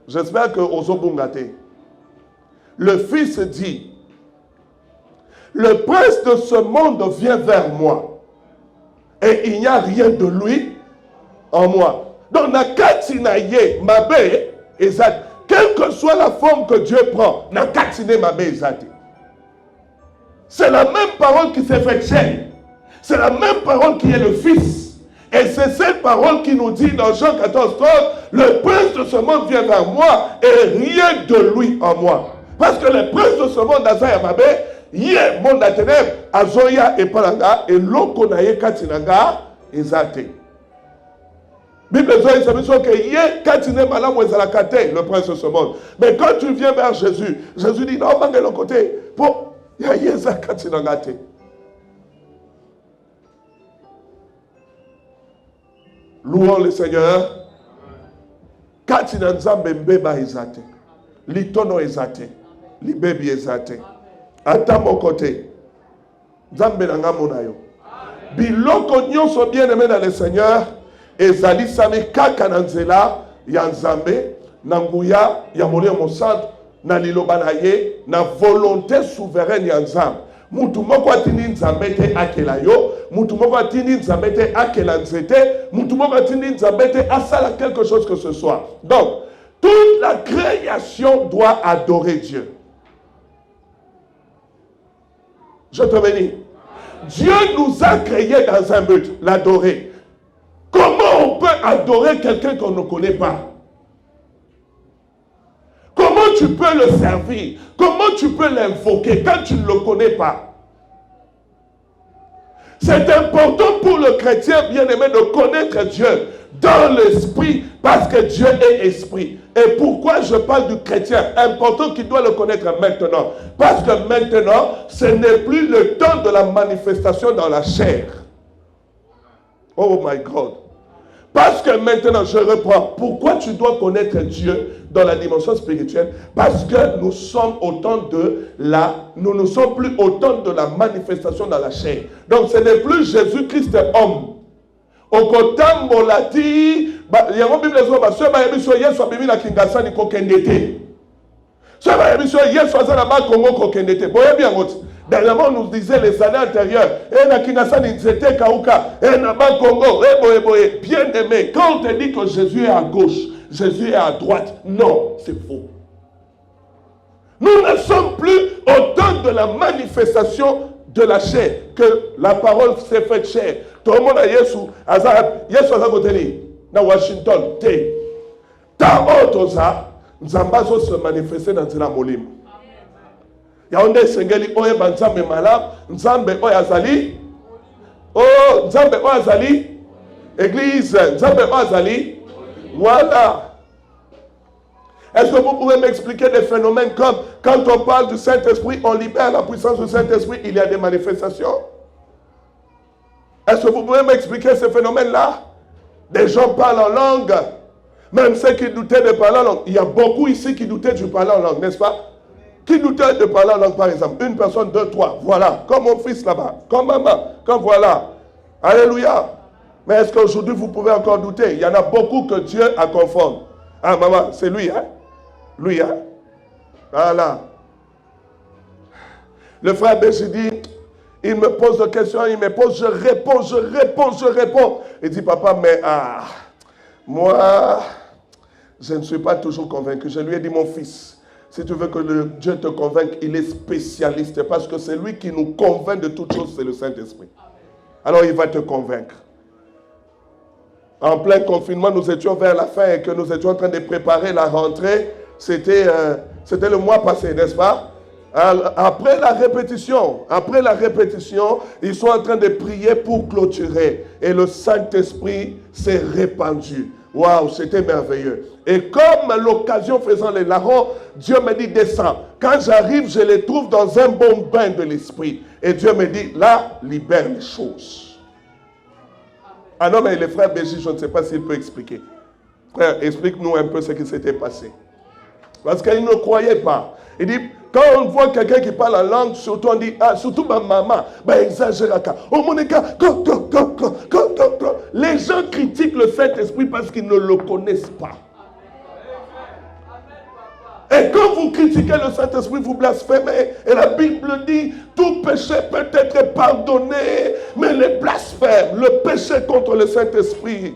j'espère que Ozobungate, le Fils dit, le prince de ce monde vient vers moi, et il n'y a rien de lui en moi. Donc, nakati na ye mabe ezati. Quelle que soit la forme que Dieu prend, nakati ne mabe ezati. C'est la même parole qui s'est faite chair. C'est la même parole qui est le Fils. Et c'est cette parole qui nous dit dans Jean 14, 30, le prince de ce monde vient vers moi et rien de lui en moi. Parce que le prince de ce monde, Azaya mabe, Yé, mon ténèbres, Azoya et Palanga, et l'Okonaye Katinanga, Ezate. Bible dit que Yé, Katine Malam, Ezalakate, le prince de ce monde. Mais quand tu viens vers Jésus, Jésus dit non, de l'autre côté, pour Yeza Katinangate. Louons le Seigneur. Katinanzambe Mbeba Ezate. Litono Ezate. Libebi Ezate. Ata mon côté. Nzambe na ngamona yo. Biloko nyonso bien aimé dans le Seigneur, ezali sami kaka na nzela ya Nzambe, na nguya ya Molimo Santo, na liloba na ye, na volonté souveraine ya Nzambe. Mutu moko atindi Nzambe te akela yo, mutu moko atindi Nzambe te akela nzete, mutu moko atindi Nzambe te asala quelque chose que ce soit. Donc, toute la création doit adorer Dieu. Je te bénis. Dieu nous a créés dans un but, l'adorer. Comment on peut adorer quelqu'un qu'on ne connaît pas? Comment tu peux le servir? Comment tu peux l'invoquer quand tu ne le connais pas? C'est important pour le chrétien bien-aimé de connaître Dieu dans l'esprit parce que Dieu est esprit. Et pourquoi je parle du chrétien? Important qu'il doit le connaître maintenant. Parce que maintenant, ce n'est plus le temps de la manifestation dans la chair. Oh my God. Parce que maintenant, je reprends. Pourquoi tu dois connaître Dieu dans la dimension spirituelle? Parce que nous sommes au temps de nous ne sommes plus au temps de la manifestation dans la chair. Donc ce n'est plus Jésus-Christ homme. Ça va, émission, hier soir, ça là-bas, Congo, Kokendete. Vous voyez bien, dernièrement, on nous disait les années antérieures, et na Kinasani, c'était Kauka, et Naba Congo, et boye, bien aimé. Quand on te dit que Jésus est à gauche, Jésus est à droite, non, c'est faux. Nous ne sommes plus au temps de la manifestation de la chair, que la parole s'est faite chair. Tout le monde a Yesu, Yesu a côté na Washington, te. Ta otoza, Nzambazo se manifester dans la molim. Yaonde sengeli oye banzambe malam, Nzambe oye azali. Oh, Nzambe oye azali. Église, Nzambe oye azali. Voilà. Est-ce que vous pouvez m'expliquer des phénomènes comme quand on parle du Saint-Esprit, on libère la puissance du Saint-Esprit, il y a des manifestations? Est-ce que vous pouvez m'expliquer ces phénomènes-là? Des gens parlent en langue, même ceux qui doutaient de parler en langue. Il y a beaucoup ici qui doutaient de parler en langue, n'est-ce pas? Qui doutait de parler en langue, par exemple? Une personne, deux, trois, voilà. Comme mon fils là-bas, comme maman, comme voilà. Alléluia. Mais est-ce qu'aujourd'hui vous pouvez encore douter? Il y en a beaucoup que Dieu a confondu. Ah maman, c'est lui, hein? Lui, hein? Voilà. Le frère Béchi dit, il me pose des questions, il me pose, je réponds. Il dit, papa, mais moi, je ne suis pas toujours convaincu. Je lui ai dit, mon fils, si tu veux que Dieu te convainque, il est spécialiste parce que c'est lui qui nous convainc de toutes choses, c'est le Saint-Esprit. Alors il va te convaincre. En plein confinement, nous étions vers la fin et que nous étions en train de préparer la rentrée. C'était le mois passé, n'est-ce pas? Après la répétition, ils sont en train de prier pour clôturer. Et le Saint-Esprit s'est répandu. Waouh, c'était merveilleux. Et comme l'occasion faisant les larrons, Dieu me dit, descends. Quand j'arrive, je les trouve dans un bon bain de l'Esprit. Et Dieu me dit, là, libère les choses. Ah non, mais les frères Béchi, je ne sais pas s'il peut expliquer. Frère, explique-nous un peu ce qui s'était passé. Parce qu'ils ne croyaient pas. Il dit, quand on voit quelqu'un qui parle en langue, surtout on dit, surtout ma maman, exagère. Oh mon gars, les gens critiquent le Saint-Esprit parce qu'ils ne le connaissent pas. Et quand vous critiquez le Saint-Esprit, vous blasphémez. Et la Bible dit, tout péché peut être pardonné, mais les blasphèmes, le péché contre le Saint-Esprit,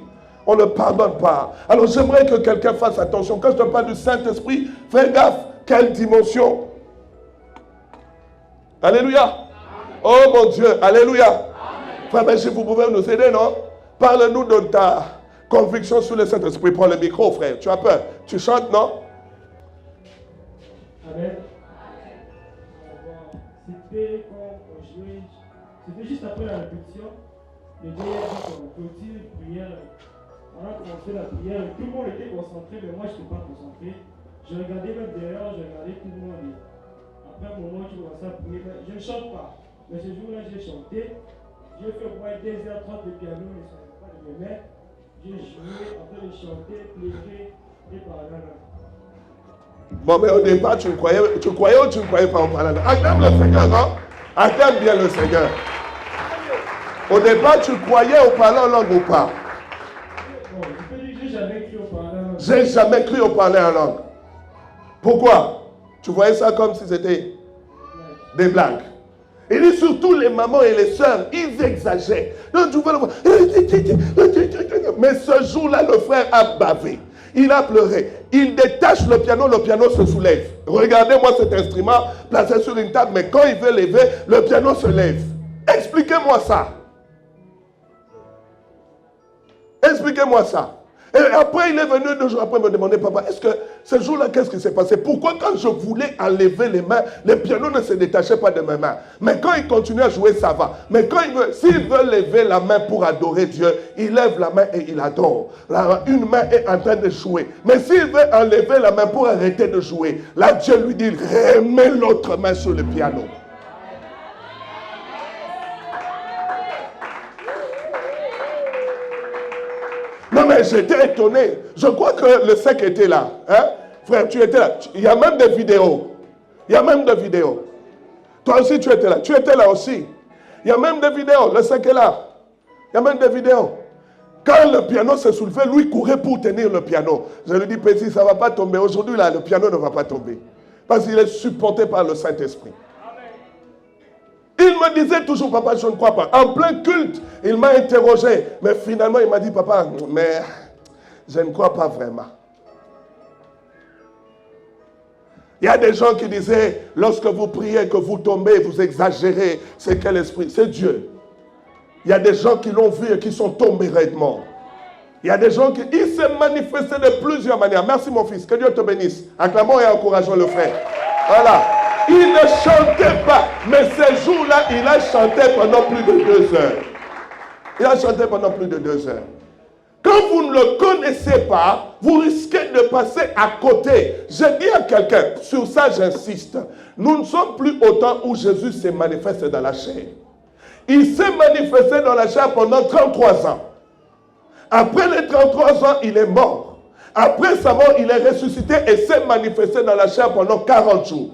on ne pardonne pas. Alors j'aimerais que quelqu'un fasse attention. Quand je te parle du Saint-Esprit, fais gaffe. Quelle dimension? Alléluia. Oh mon Dieu, alléluia. Frère, mais si vous pouvez nous aider, non? Parle-nous de ta conviction sur le Saint-Esprit. Prends le micro, frère. Tu as peur? Tu chantes, non? Amen. C'était quand on jouait, c'était juste après la répétition. Le Dieu a dit qu'on continue la prière. On a commencé la prière. Tout le monde était concentré, mais moi je n'étais pas concentré. Je regardais même derrière, je regardais tout le monde. Après un moment, je commençais à prier. Je ne chante pas. Mais ce jour-là, j'ai chanté. J'ai fait au moins 2h30 de piano, mais ça ne pas de mes mains. J'ai joué, en train de chanter, pleurer et parler. Bon, mais au départ, tu croyais ou tu ne croyais pas en parlant? Acclame le Seigneur, non? Acclame bien le Seigneur. Au départ, tu croyais au parler en langue ou pas? Bon, je peux dire que j'ai jamais cru au parler en langue. J'ai jamais cru au parler en langue. Pourquoi? Tu voyais ça comme si c'était des blagues. Il dit surtout les mamans et les sœurs, ils exagèrent. Donc, tu vois le voir. Mais ce jour-là, le frère a bavé. Il a pleuré. Il détache le piano se soulève. Regardez-moi cet instrument placé sur une table, mais quand il veut lever, le piano se lève. Expliquez-moi ça. Expliquez-moi ça. Et après, il est venu 2 jours après me demander, papa, est-ce que ce jour-là, qu'est-ce qui s'est passé? Pourquoi quand je voulais enlever les mains, le piano ne se détachait pas de mes mains? Mais quand il continue à jouer, ça va. Mais s'il veut lever la main pour adorer Dieu, il lève la main et il adore. Là, une main est en train de jouer. Mais s'il veut enlever la main pour arrêter de jouer, là, Dieu lui dit, remets l'autre main sur le piano. Non mais j'étais étonné. Je crois que le sec était là. Hein? Frère, tu étais là. Il y a même des vidéos. Toi aussi tu étais là. Tu étais là aussi. Il y a même des vidéos. Le sec est là. Il y a même des vidéos. Quand le piano s'est soulevé, lui courait pour tenir le piano. Je lui dis, petit, ça ne va pas tomber. Aujourd'hui, là, le piano ne va pas tomber. Parce qu'il est supporté par le Saint-Esprit. Il me disait toujours, papa, je ne crois pas. En plein culte, il m'a interrogé. Mais finalement, il m'a dit, papa, mais je ne crois pas vraiment. Il y a des gens qui disaient, lorsque vous priez, que vous tombez, vous exagérez. C'est quel esprit? C'est Dieu. Il y a des gens qui l'ont vu et qui sont tombés raidement. Il y a des gens qui... Il s'est manifesté de plusieurs manières. Merci mon fils, que Dieu te bénisse. Acclamons et encourageons le frère. Voilà. Il ne chantait pas, mais ces jours-là, il a chanté pendant plus de 2 heures. Il a chanté pendant plus de 2 heures. Quand vous ne le connaissez pas, vous risquez de passer à côté. Je dis à quelqu'un, sur ça j'insiste, nous ne sommes plus au temps où Jésus s'est manifesté dans la chair. Il s'est manifesté dans la chair pendant 33 ans. Après les 33 ans, il est mort. Après sa mort, il est ressuscité et s'est manifesté dans la chair pendant 40 jours.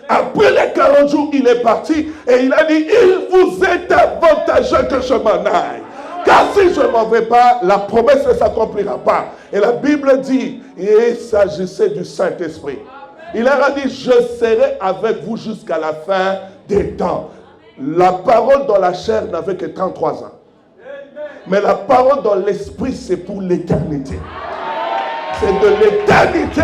Après les 40 jours, il est parti et il a dit, il vous est avantageux que je m'en aille. Car si je ne m'en vais pas, la promesse ne s'accomplira pas. Et la Bible dit, il s'agissait du Saint-Esprit. Il leur a dit, je serai avec vous jusqu'à la fin des temps. La parole dans la chair n'avait que 33 ans. Mais la parole dans l'esprit, c'est pour l'éternité. C'est de l'éternité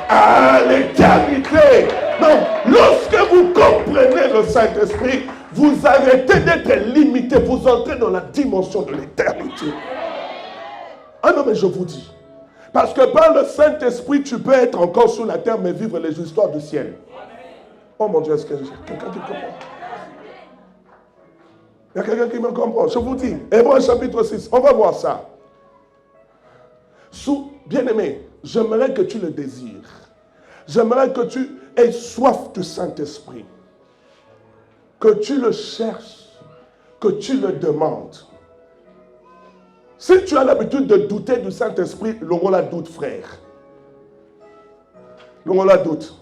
à l'éternité. Donc, lorsque vous comprenez le Saint-Esprit, vous arrêtez d'être limité, vous entrez dans la dimension de l'éternité. Ah non, mais je vous dis. Parce que par le Saint-Esprit, tu peux être encore sur la terre, mais vivre les histoires du ciel. Oh mon Dieu, est-ce que quelqu'un qui comprend? Il y a quelqu'un qui me comprend. Je vous dis, Hébreux chapitre 6, on va voir ça. Bien-aimé, j'aimerais que tu le désires. J'aimerais que tu aies soif du Saint-Esprit. Que tu le cherches, que tu le demandes. Si tu as l'habitude de douter du Saint-Esprit, l'on la doute, frère. L'on la doute.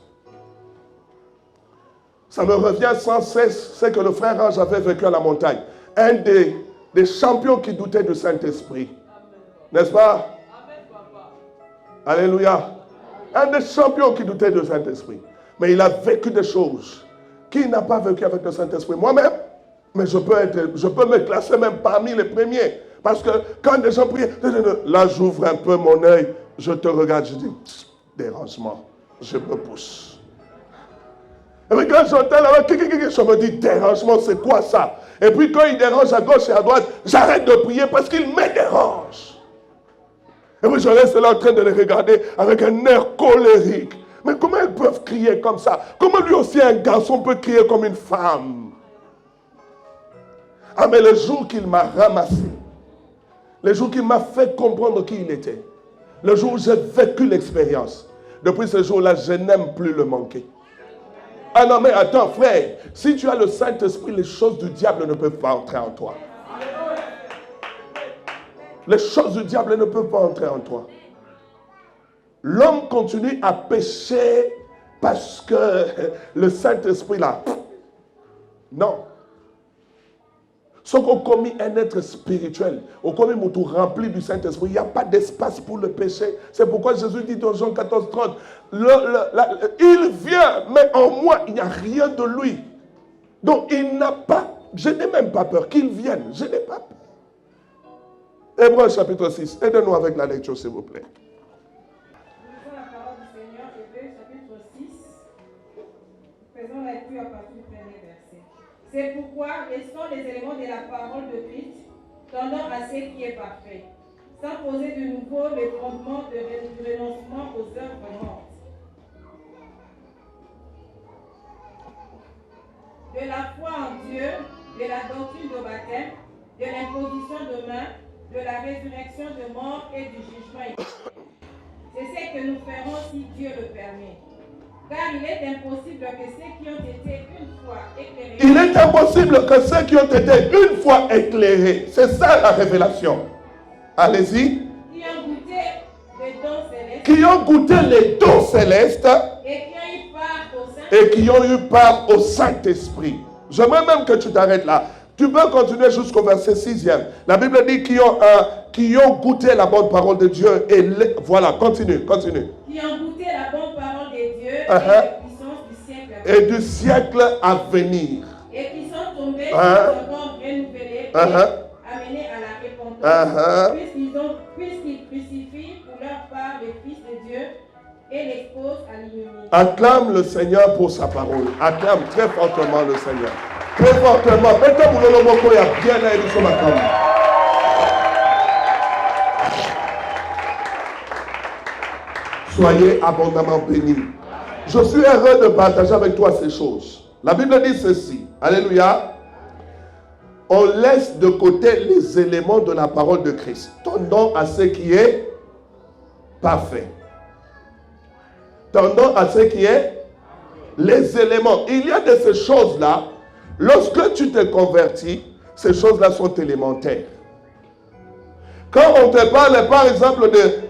Ça me revient sans cesse, c'est que le frère Ange avait vécu à la montagne. Un des champions qui doutaient du Saint-Esprit. N'est-ce pas? Alléluia. Un des champions qui doutait du Saint-Esprit. Mais il a vécu des choses. Qui n'a pas vécu avec le Saint-Esprit? Moi-même. Mais je peux me classer même parmi les premiers. Parce que quand des gens prient, là j'ouvre un peu mon œil, je te regarde, je dis, dérangement, je me pousse. Et puis quand j'entends là-bas, je me dis, dérangement, c'est quoi ça? Et puis quand il dérange à gauche et à droite, j'arrête de prier parce qu'il me dérange. Et puis je reste là en train de les regarder avec un air colérique. Mais comment ils peuvent crier comme ça? Comment lui aussi un garçon peut crier comme une femme? Ah mais le jour qu'il m'a ramassé, le jour qu'il m'a fait comprendre qui il était, le jour où j'ai vécu l'expérience, depuis ce jour-là, je n'aime plus le manquer. Ah non mais attends frère, si tu as le Saint-Esprit, les choses du diable ne peuvent pas entrer en toi. Les choses du diable ne peuvent pas entrer en toi. L'homme continue à pécher parce que le Saint-Esprit là. Non. Sauf qu'on commis un être spirituel, on commis mon tour rempli du Saint-Esprit, il n'y a pas d'espace pour le péché. C'est pourquoi Jésus dit dans Jean 14, 30, il vient, mais en moi, il n'y a rien de lui. Donc il n'a pas, je n'ai même pas peur qu'il vienne, je n'ai pas peur. Hébreux chapitre 6, aidez-nous avec la lecture s'il vous plaît. Lisons la parole du Seigneur, Hébreux chapitre 6, faisons la lecture à partir du premier verset. C'est pourquoi laissons les éléments de la parole de Christ, tendant à ce qui est parfait, sans poser de nouveau le fondement du renoncement aux œuvres mortes. De la foi en Dieu, de la doctrine de baptême, de l'imposition de mains, de la résurrection de mort et du jugement éternel. C'est ce que nous ferons si Dieu le permet. Car il est impossible que ceux qui ont été une fois éclairés... Il est impossible que ceux qui ont été une fois éclairés, c'est ça la révélation. Allez-y. Qui ont goûté les dons célestes. Qui ont goûté les dons célestes. Et qui ont eu part au Saint-Esprit. J'aimerais même que tu t'arrêtes là. Tu peux continuer jusqu'au verset 6e. La Bible dit qui ont goûté la bonne parole de Dieu. Et voilà, continue. Qui ont goûté la bonne parole de Dieu et la puissance et du siècle à venir. Et qui sont tombés sur son corps renouvelé et amenés à la repentance, puisqu'ils crucifient pour leur part le Fils de Dieu et l'exposent à l'ignominie. Acclame le Seigneur pour sa parole. Acclame très fortement le Seigneur. Très fortement. Maintenant, vous le mot bien là et nous sommes acclamés. Soyez abondamment bénis. Je suis heureux de partager avec toi ces choses. La Bible dit ceci. Alléluia. On laisse de côté les éléments de la parole de Christ, tendant à ce qui est parfait. Tendant à ce qui est les éléments. Il y a de ces choses-là, lorsque tu te convertis, ces choses-là sont élémentaires. Quand on te parle, par exemple, de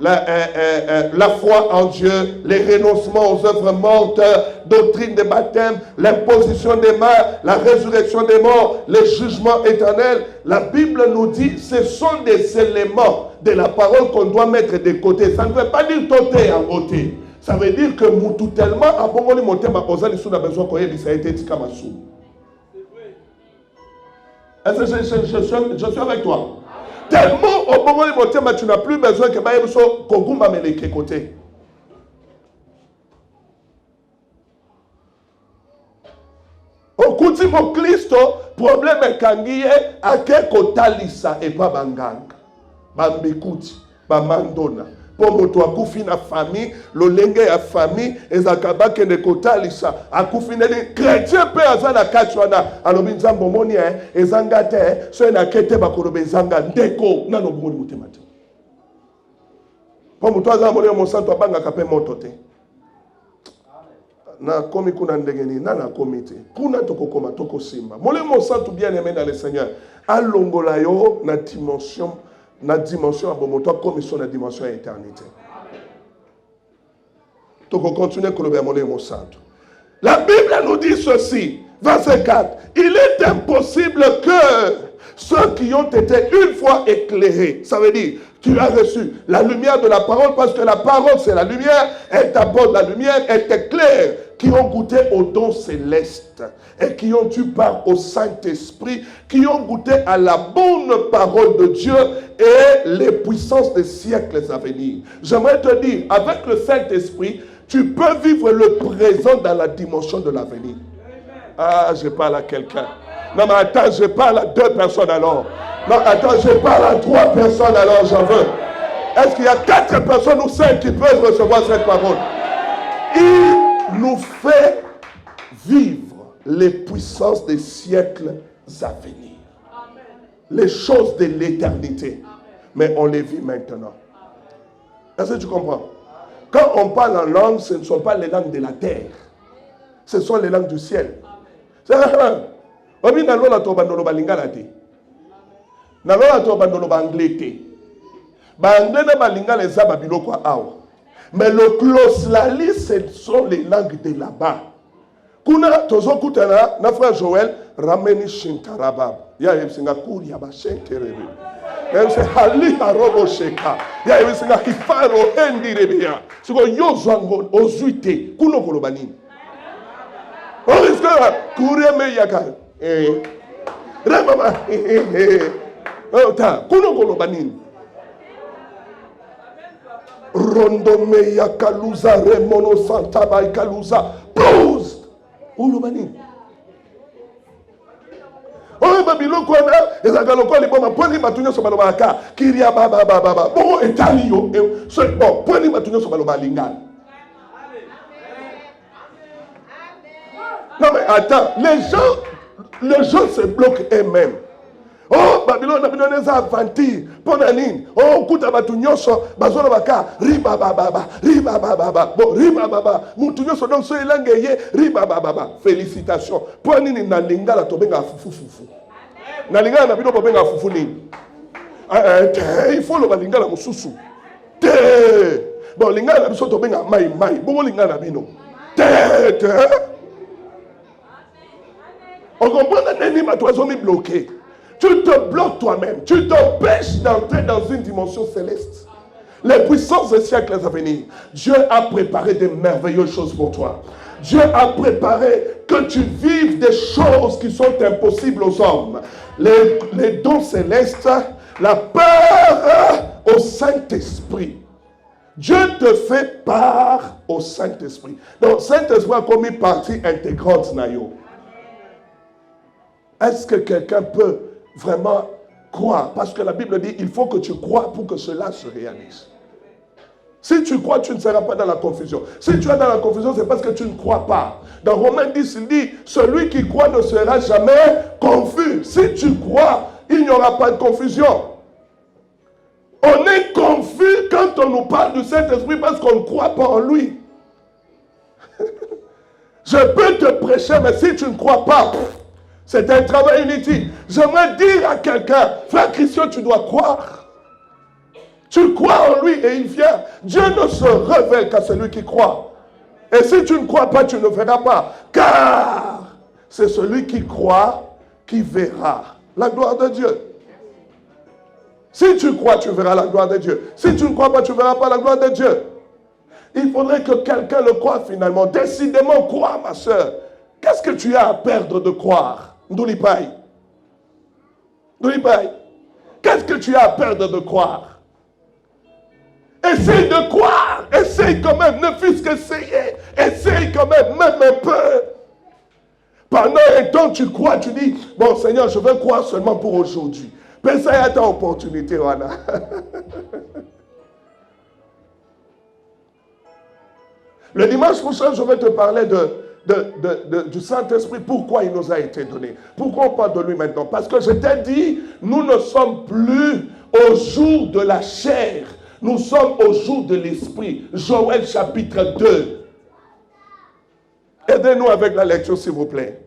la foi en Dieu, les renoncements aux œuvres mortes, doctrine des baptêmes, l'imposition des mains, la résurrection des morts, les jugements éternels, la Bible nous dit ce sont des éléments de la parole qu'on doit mettre de côté. Ça ne veut pas dire toté en côté. Ça veut dire que tout tellement à bon moment monter ma cause, il a besoin qu'on ait ça a été dit comme ça. Est-ce que je suis avec toi? Tellement au moment où tu n'as plus besoin que Koguma me les côté. Au coup de Christo, problème est kangiye ake kotalisa et pas banganga. Bambikuti, bamandona. Pour moto akufi na famille, lolenge ya famille, ezakaba kende kotalisa. Akufi na chrétien pe azana kachwana, alobi nzambo moni ezanga te, so na kete bakolobe ezanga ndeko na no boni mutemate. Pour moto azana moni mo santo abanga kape moto te. Na komi kuna ndengeni na komite. Kuna tokokoma tokosimba. Mole mo santo bien aimé dans le Seigneur. Alongola yo na dimension la dimension abomoto comme sur la dimension éternité. Donc on continue avec le mot saint. La Bible nous dit ceci, verset 4. Il est impossible que ceux qui ont été une fois éclairés, ça veut dire tu as reçu la lumière de la parole parce que la parole c'est la lumière, elle t'apporte la lumière, elle t'éclaire, qui ont goûté au don céleste et qui ont eu part au Saint-Esprit, qui ont goûté à la bonne parole de Dieu et les puissances des siècles à venir. J'aimerais te dire, avec le Saint-Esprit, tu peux vivre le présent dans la dimension de l'avenir. Ah, je parle à quelqu'un. Non, mais attends, je parle à 2 personnes alors. Non, attends, je parle à 3 personnes alors, j'en veux. Est-ce qu'il y a 4 personnes ou 5 qui peuvent recevoir cette parole? Il nous fait vivre les puissances des siècles à venir. Les choses de l'éternité. Mais on les vit maintenant. Est-ce que tu comprends? Quand on parle en langue, ce ne sont pas les langues de la terre. Ce sont les langues du ciel. C'est mais le closlali, ce sont les langues de là-bas. Kuna tozo kutana na frère Joël rameni shintarabab. Ya yesinga kuri ya bashenterebe. Ya yesinga hali harobo sheka. Ya yesinga hifaro hendirebea. Siko yozwango ozuite kuno kolobani. Oh iska kuri me yaka. Remama. Oh ta kuno kolobani. Rondome ya kaluza remono santa by kaluza. Bruised. Ulubani. Oh babilo kona ezagalo ko liboma poni matunyo so baloba ka kiria baba baba bo etali yo so bon poni matunyo so baloba lingana. Non mais attends, les gens se bloquent eux-mêmes. Oh Babylone Babylone za aventure ponanine. Oh kuta batunyoso bazolo baka riba baba bon riba baba mutunyoso donc so elangeye riba baba. Félicitations. Ponini na lingala to benga fufu. Na lingala na bino to benga fufu nini? Il faut le lingala mususu. Bon lingala na biso to benga mai. Bon lingala na bino. On comprend que les gens sont bloqués. Tu te bloques toi-même. Tu t'empêches d'entrer dans une dimension céleste. Les puissances des siècles à venir. Dieu a préparé de merveilleuses choses pour toi. Dieu a préparé que tu vives des choses qui sont impossibles aux hommes. Les dons célestes, la peur au Saint-Esprit. Dieu te fait part au Saint-Esprit. Donc, Saint-Esprit a commis partie intégrante, Nayo. Est-ce que quelqu'un peut vraiment croire? Parce que la Bible dit, il faut que tu crois pour que cela se réalise. Si tu crois, tu ne seras pas dans la confusion. Si tu es dans la confusion, c'est parce que tu ne crois pas. Dans Romains 10, il dit, celui qui croit ne sera jamais confus. Si tu crois, il n'y aura pas de confusion. On est confus quand on nous parle du Saint-Esprit parce qu'on ne croit pas en lui. Je peux te prêcher, mais si tu ne crois pas, c'est un travail inutile. J'aimerais dire à quelqu'un, frère Christian, tu dois croire. Tu crois en lui et il vient. Dieu ne se révèle qu'à celui qui croit. Et si tu ne crois pas, tu ne verras pas. Car c'est celui qui croit qui verra la gloire de Dieu. Si tu crois, tu verras la gloire de Dieu. Si tu ne crois pas, tu ne verras pas la gloire de Dieu. Il faudrait que quelqu'un le croie finalement. Décidément, crois, ma soeur. Qu'est-ce que tu as à perdre de croire? Ndoulipaï. Ndoulipaï. Qu'est-ce que tu as à perdre de croire? Essaye de croire. Essaye quand même. Ne fût-ce qu'essayer. Essaye quand même un peu. Pendant un temps, tu crois, tu dis, bon Seigneur, je veux croire seulement pour aujourd'hui. Pense à ta opportunité, Rana. Le dimanche prochain, je vais te parler du Saint-Esprit, pourquoi il nous a été donné. Pourquoi on parle de lui maintenant? Parce que je t'ai dit, nous ne sommes plus au jour de la chair. Nous sommes au jour de l'esprit. Joël chapitre 2. Aidez-nous avec la lecture, s'il vous plaît.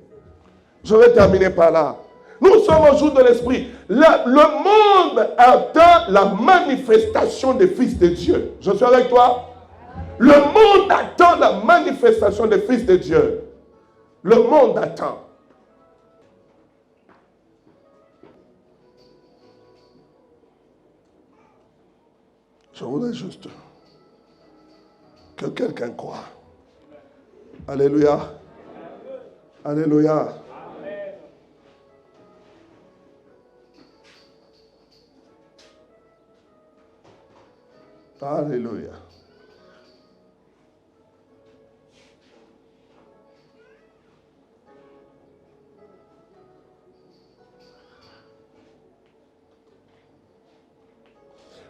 Je vais terminer par là. Nous sommes au jour de l'esprit. Le monde attend la manifestation des fils de Dieu. Je suis avec toi? Le monde attend la manifestation des fils de Dieu. Le monde attend. Je voudrais juste que quelqu'un croie. Alléluia. Alléluia. Alléluia.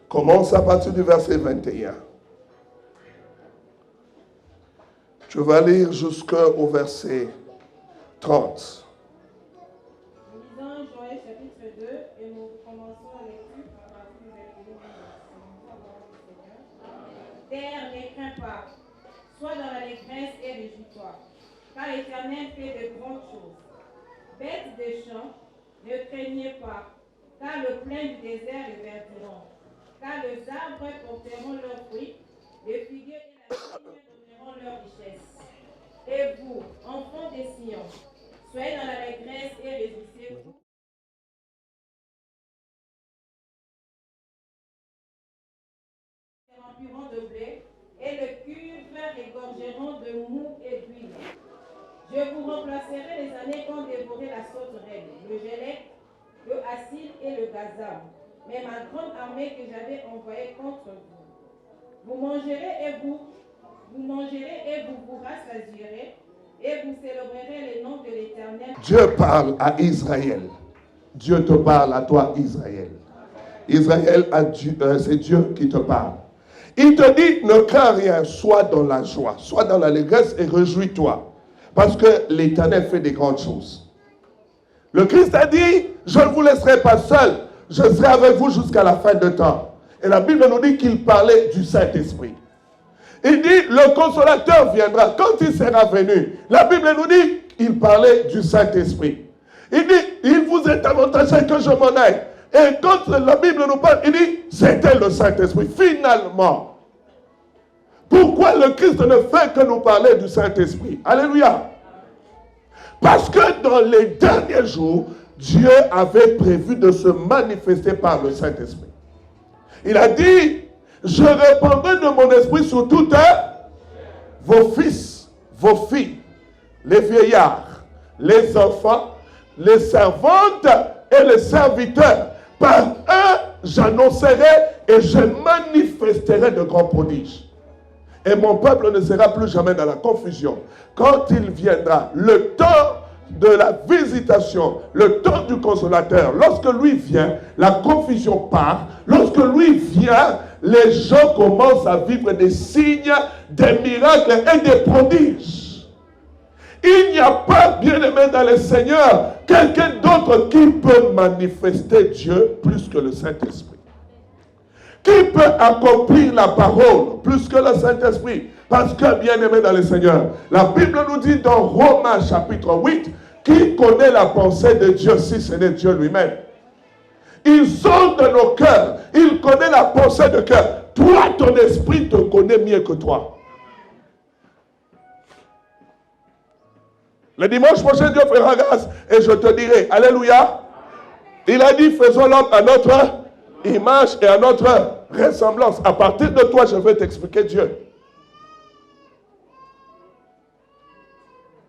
Commence à partir du verset 21. Tu vas lire jusqu'au verset 30. Nous lisons Joël chapitre 2 et nous commençons la lecture à partir du verset 21. Terre, ne crains pas, sois dans l'allégresse et réjouis-toi, car l'Éternel fait de grandes choses. Bêtes des champs, ne craignez pas, car le plein du désert les verdiront. Car les arbres porteront leurs fruits, les figuiers et la vigne donneront leur richesse. Et vous, enfants des Sion, soyez dans l'allégresse et réjouissez-vous. Ils rempliront de blé, et le cuve égorgeront de mou et d'huile. Je vous remplacerai les années qu'ont dévoré la sauterelle, le gélec, le acide et le gazam. Mais ma grande armée que j'avais envoyée contre vous. Vous mangerez et vous vous rassasierez et vous célébrerez le nom de l'Éternel. Dieu parle à Israël. Dieu te parle à toi, Israël. Israël, c'est Dieu qui te parle. Il te dit, ne crains rien, sois dans la joie, sois dans l'allégresse et réjouis-toi. Parce que l'Éternel fait des grandes choses. Le Christ a dit, je ne vous laisserai pas seul. Je serai avec vous jusqu'à la fin de temps. Et la Bible nous dit qu'il parlait du Saint-Esprit. Il dit, le consolateur viendra. Quand il sera venu, la Bible nous dit qu'il parlait du Saint-Esprit. Il dit, il vous est avantageux que je m'en aille. Et quand la Bible nous parle, il dit, c'était le Saint-Esprit. Finalement, pourquoi le Christ ne fait que nous parler du Saint-Esprit? Alléluia. Parce que dans les derniers jours, Dieu avait prévu de se manifester par le Saint-Esprit. Il a dit, je répandrai de mon esprit sur toutes vos fils, vos filles les vieillards, les enfants, les servantes et les serviteurs. Par eux, j'annoncerai et je manifesterai de grands prodiges. Et mon peuple ne sera plus jamais dans la confusion. Quand il viendra le temps de la visitation, le temps du consolateur, lorsque lui vient, la confusion part. Lorsque lui vient, les gens commencent à vivre des signes, des miracles et des prodiges. Il n'y a pas, bien-aimé dans le Seigneur, quelqu'un d'autre qui peut manifester Dieu plus que le Saint-Esprit. Qui peut accomplir la parole plus que le Saint-Esprit? Parce que, bien-aimé dans le Seigneur, la Bible nous dit dans Romains chapitre 8, qui connaît la pensée de Dieu si ce n'est Dieu lui-même? Il sonde nos cœurs, il connaît la pensée de cœur. Toi, ton esprit te connaît mieux que toi. Le dimanche prochain, Dieu fera grâce et je te dirai, alléluia. Il a dit, faisons l'homme à notre image et à notre ressemblance. À partir de toi, je vais t'expliquer Dieu.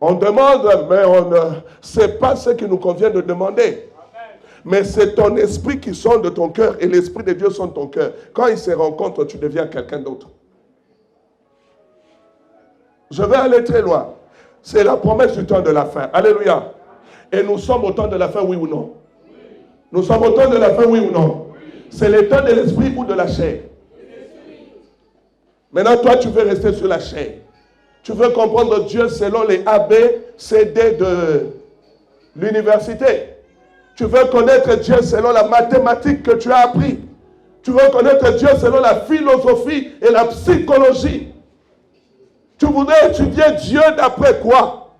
On demande, mais on ne sait pas ce qui nous convient de demander. Mais c'est ton esprit qui sonde de ton cœur et l'esprit de Dieu sonde ton cœur. Quand ils se rencontrent, tu deviens quelqu'un d'autre. Je vais aller très loin. C'est la promesse du temps de la fin. Alléluia. Et nous sommes au temps de la fin, oui ou non? Nous sommes au temps de la fin, oui ou non? C'est le temps de l'esprit ou de la chair? Maintenant, toi, tu veux rester sur la chair. Tu veux comprendre Dieu selon les ABCD de l'université. Tu veux connaître Dieu selon la mathématique que tu as appris. Tu veux connaître Dieu selon la philosophie et la psychologie. Tu voudrais étudier Dieu d'après quoi?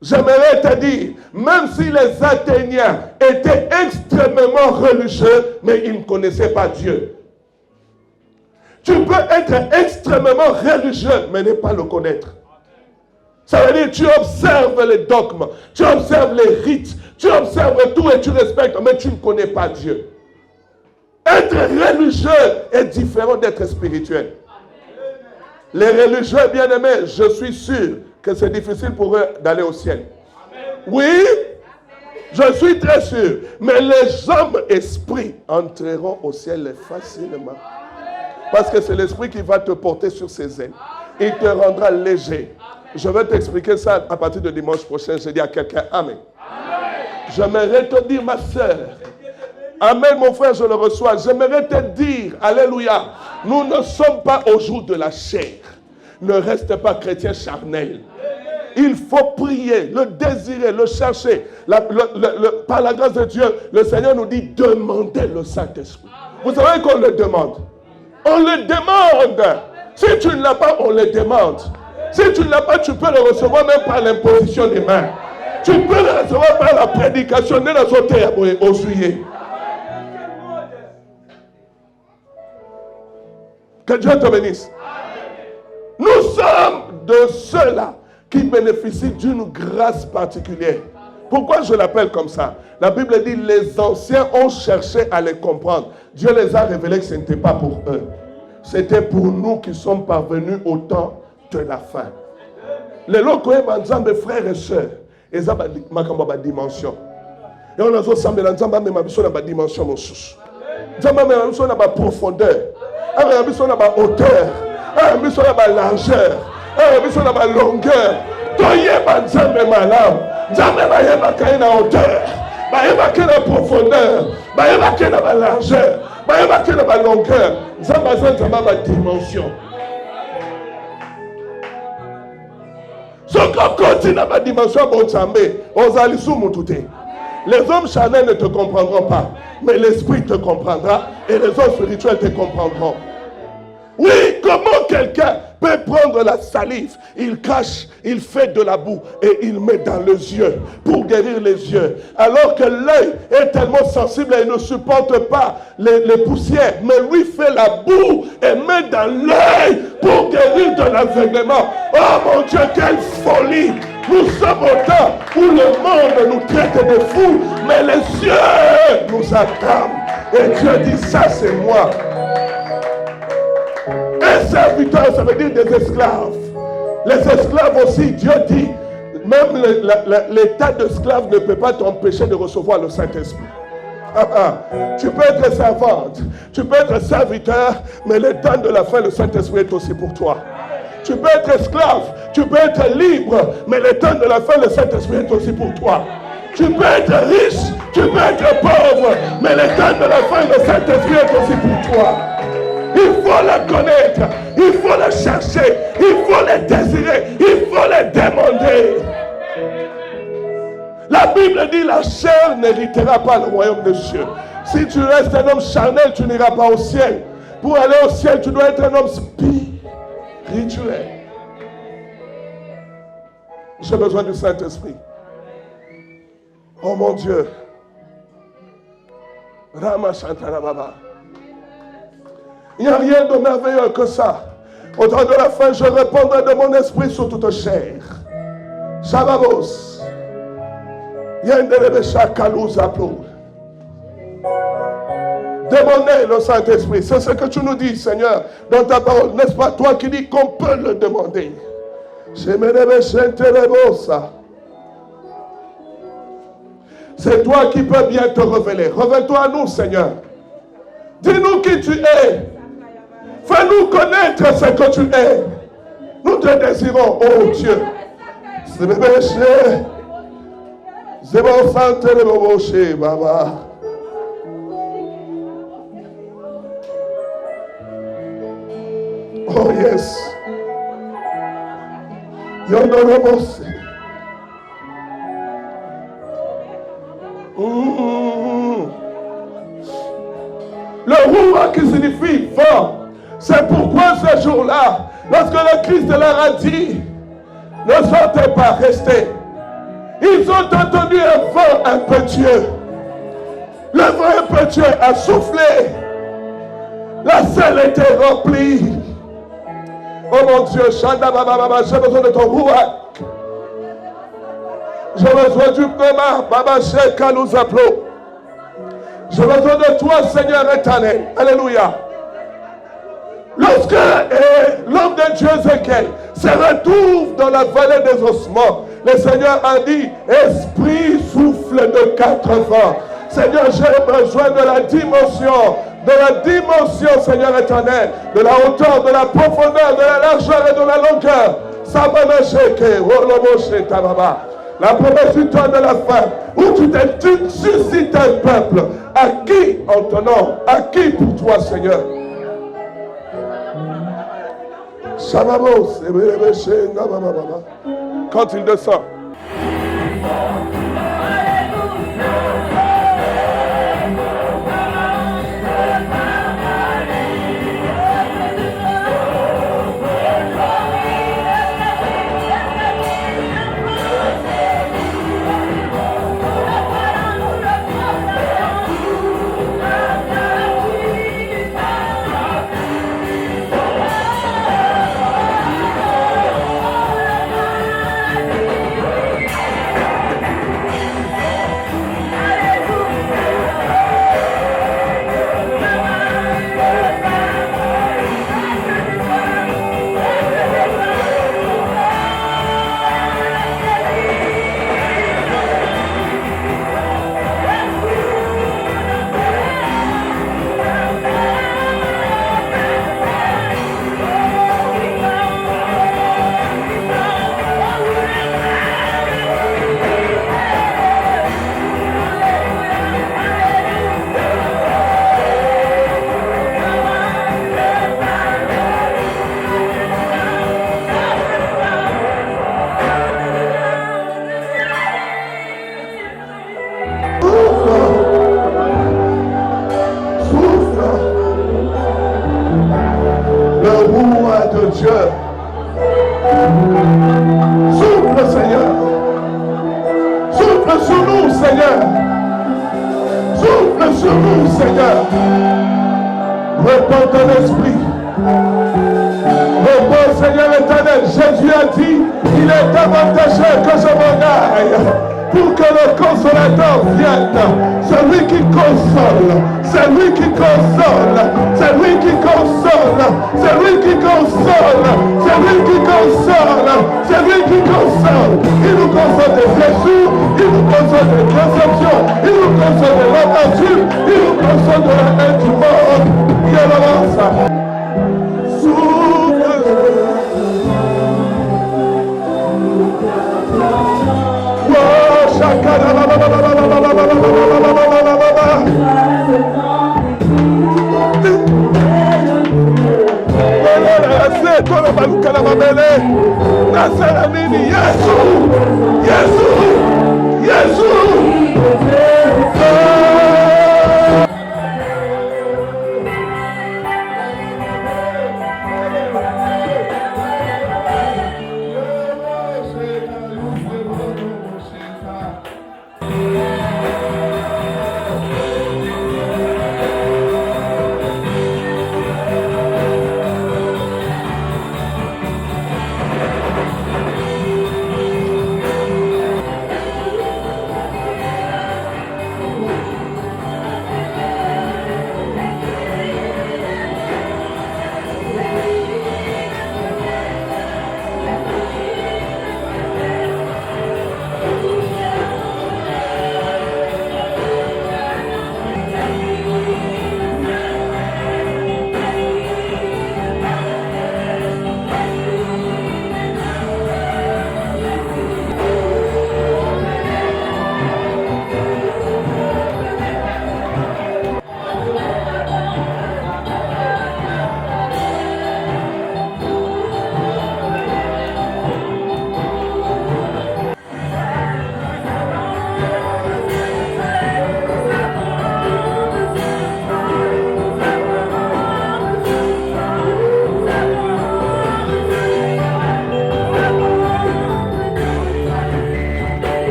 J'aimerais te dire, même si les Athéniens étaient extrêmement religieux, mais ils ne connaissaient pas Dieu. Tu peux être extrêmement religieux, mais ne pas le connaître. Ça veut dire, tu observes les dogmes, tu observes les rites, tu observes tout et tu respectes, mais tu ne connais pas Dieu. Être religieux est différent d'être spirituel. Les religieux bien-aimés, je suis sûr que c'est difficile pour eux d'aller au ciel. Oui, je suis très sûr. Mais les hommes esprits entreront au ciel facilement. Parce que c'est l'esprit qui va te porter sur ses ailes. Il te rendra léger. Je vais t'expliquer ça à partir de dimanche prochain. Je dis à quelqu'un, Amen. J'aimerais te dire, ma soeur, Amen, mon frère, je le reçois. J'aimerais te dire, Alléluia, nous ne sommes pas au jour de la chair. Ne reste pas chrétien charnel. Il faut prier, le désirer, le chercher. Par la grâce de Dieu, le Seigneur nous dit, demandez le Saint-Esprit. Vous savez qu'on le demande. On le demande. Si tu ne l'as pas, on le demande. Si tu ne l'as pas, tu peux le recevoir même par l'imposition des mains. Tu peux le recevoir par la prédication de la sauté au juillet. Que Dieu te bénisse. Nous sommes de ceux-là qui bénéficient d'une grâce particulière. Pourquoi je l'appelle comme ça? La Bible dit, les anciens ont cherché à les comprendre. Dieu les a révélés que ce n'était pas pour eux. C'était pour nous qui sommes parvenus au temps de la fin. Les locaux mes frères et sœurs, ils ont ma dimension. Et on a ensemble dans ma dimension, mon sous. Dans ma profondeur, dans ma hauteur, dans ma largeur, dans ma longueur. Toye banzambe malam, nzambe bayeba kai na hauteur, bayeba kai na profondeur, bayeba kai na largeur, bayeba kai na longueur, nzambe nzamba ba dimension. Soko koti na ba dimension bon nzambe, ozali sumu tuté. Les hommes charnels ne te comprendront pas, mais l'esprit te comprendra et les hommes spirituels te comprendront. Oui, comment quelqu'un peut prendre la salive, il cache, il fait de la boue et il met dans les yeux pour guérir les yeux. Alors que l'œil est tellement sensible et il ne supporte pas les poussières. Mais lui fait la boue et met dans l'œil pour guérir de l'aveuglement. Oh mon Dieu, quelle folie! Nous sommes au temps où le monde nous traite de fous, mais les cieux nous attendent. Et Dieu dit, ça c'est moi. Un serviteur, ça veut dire des esclaves. Les esclaves aussi, Dieu dit, même l'état d'esclave ne peut pas t'empêcher de recevoir le Saint-Esprit. Tu peux être servante, tu peux être serviteur, mais le temps de la fin, le Saint-Esprit est aussi pour toi. Tu peux être esclave, tu peux être libre, mais le temps de la fin, le Saint-Esprit est aussi pour toi. Tu peux être riche, tu peux être pauvre, mais le temps de la fin, le Saint-Esprit est aussi pour toi. Il faut le connaître, il faut le chercher, il faut le désirer, il faut le demander. La Bible dit la chair n'héritera pas le royaume des cieux. Si tu restes un homme charnel, tu n'iras pas au ciel. Pour aller au ciel, tu dois être un homme spirituel. J'ai besoin du Saint-Esprit. Oh mon Dieu. Rama Shantara Baba. Il n'y a rien de merveilleux que ça. Au temps de la fin, je répandrai de mon esprit sur toute chair. Shababos. Demandez le Saint-Esprit. C'est ce que tu nous dis, Seigneur, dans ta parole. N'est-ce pas toi qui dis qu'on peut le demander? C'est toi qui peux bien te révéler. Révèle-toi à nous, Seigneur. Dis-nous qui tu es. Fais-nous connaître ce que tu es. Nous te désirons, oh Dieu. C'est bon, santé de Boboché, Baba. Oh yes. Yondorobos. Le roi qui signifie fort. C'est pourquoi ce jour-là, lorsque le Christ leur a dit, ne sortez pas, restez. Ils ont entendu un vent impétueux. Le vent impétueux a soufflé. La salle était remplie. Oh mon Dieu, Shanda Baba Baba, j'ai besoin de ton rouak. J'ai besoin du Baba Baba Sheka nous appelons. J'ai besoin de toi, Seigneur éternel. Alléluia. Lorsque l'homme de Dieu Ézéchiel se retrouve dans la vallée des ossements, le Seigneur a dit, esprit souffle de 4 vents. Seigneur, j'ai besoin de la dimension, Seigneur éternel, de la hauteur, de la profondeur, de la largeur et de la longueur. La promesse du temps de la fin, où tu suscites un peuple, à qui en ton nom, à qui pour toi, Seigneur? Quand il descend. Dieu. Souffle, Seigneur. Souffle sur nous, Seigneur. Souffle sur nous, Seigneur. Réponds ton esprit. Réponds, Seigneur éternel. Jésus a dit, il est avantageux que je m'en aille. pour que le consolateur vienne. C'est lui qui console, c'est lui qui console, c'est lui qui console, c'est lui qui console, c'est lui qui console, c'est lui qui console. Il nous console des blessures, il nous console des déceptions, il nous console de l'aventure, il nous console de la haine du monde. Il avance.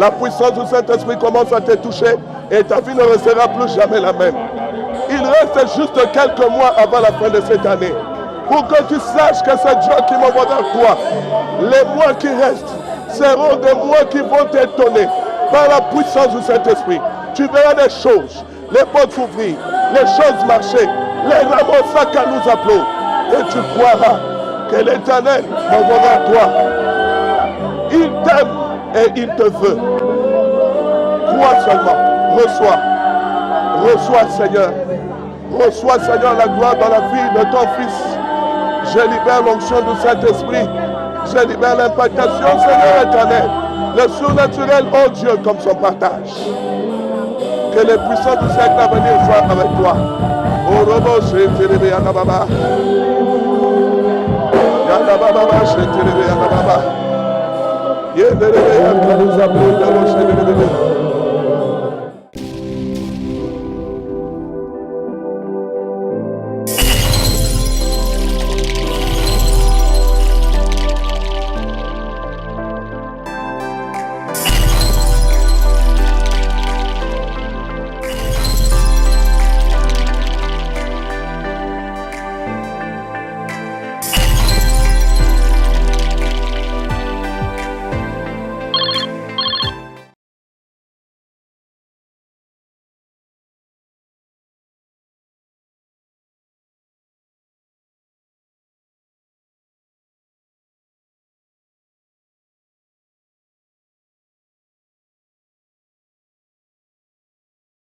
La puissance du Saint-Esprit commence à te toucher et ta vie ne restera plus jamais la même. Il reste juste quelques mois avant la fin de cette année. Pour que tu saches que c'est Dieu qui m'envoie vers toi. Les mois qui restent seront des mois qui vont t'étonner par la puissance du Saint-Esprit. Tu verras des choses, les portes s'ouvrir, les choses marcher, les ramasses qu'à nous applaudit. Et tu croiras que l'Éternel m'envoie vers toi. Il t'aime et il te veut. Crois seulement, reçois. Reçois, Seigneur. Reçois, Seigneur, la gloire dans la vie de ton Fils. Je libère l'onction du Saint-Esprit. Je libère l'impactation, Seigneur éternel. Le surnaturel, oh Dieu, comme son partage. Que les puissants du siècle à venir soient avec toi. Oh, Robo, c'est Télévé, Yanababa. Yanababa, c'est Télévé, Yanababa. Yélévé, Yanababa, c'est Télévé, Yanababa.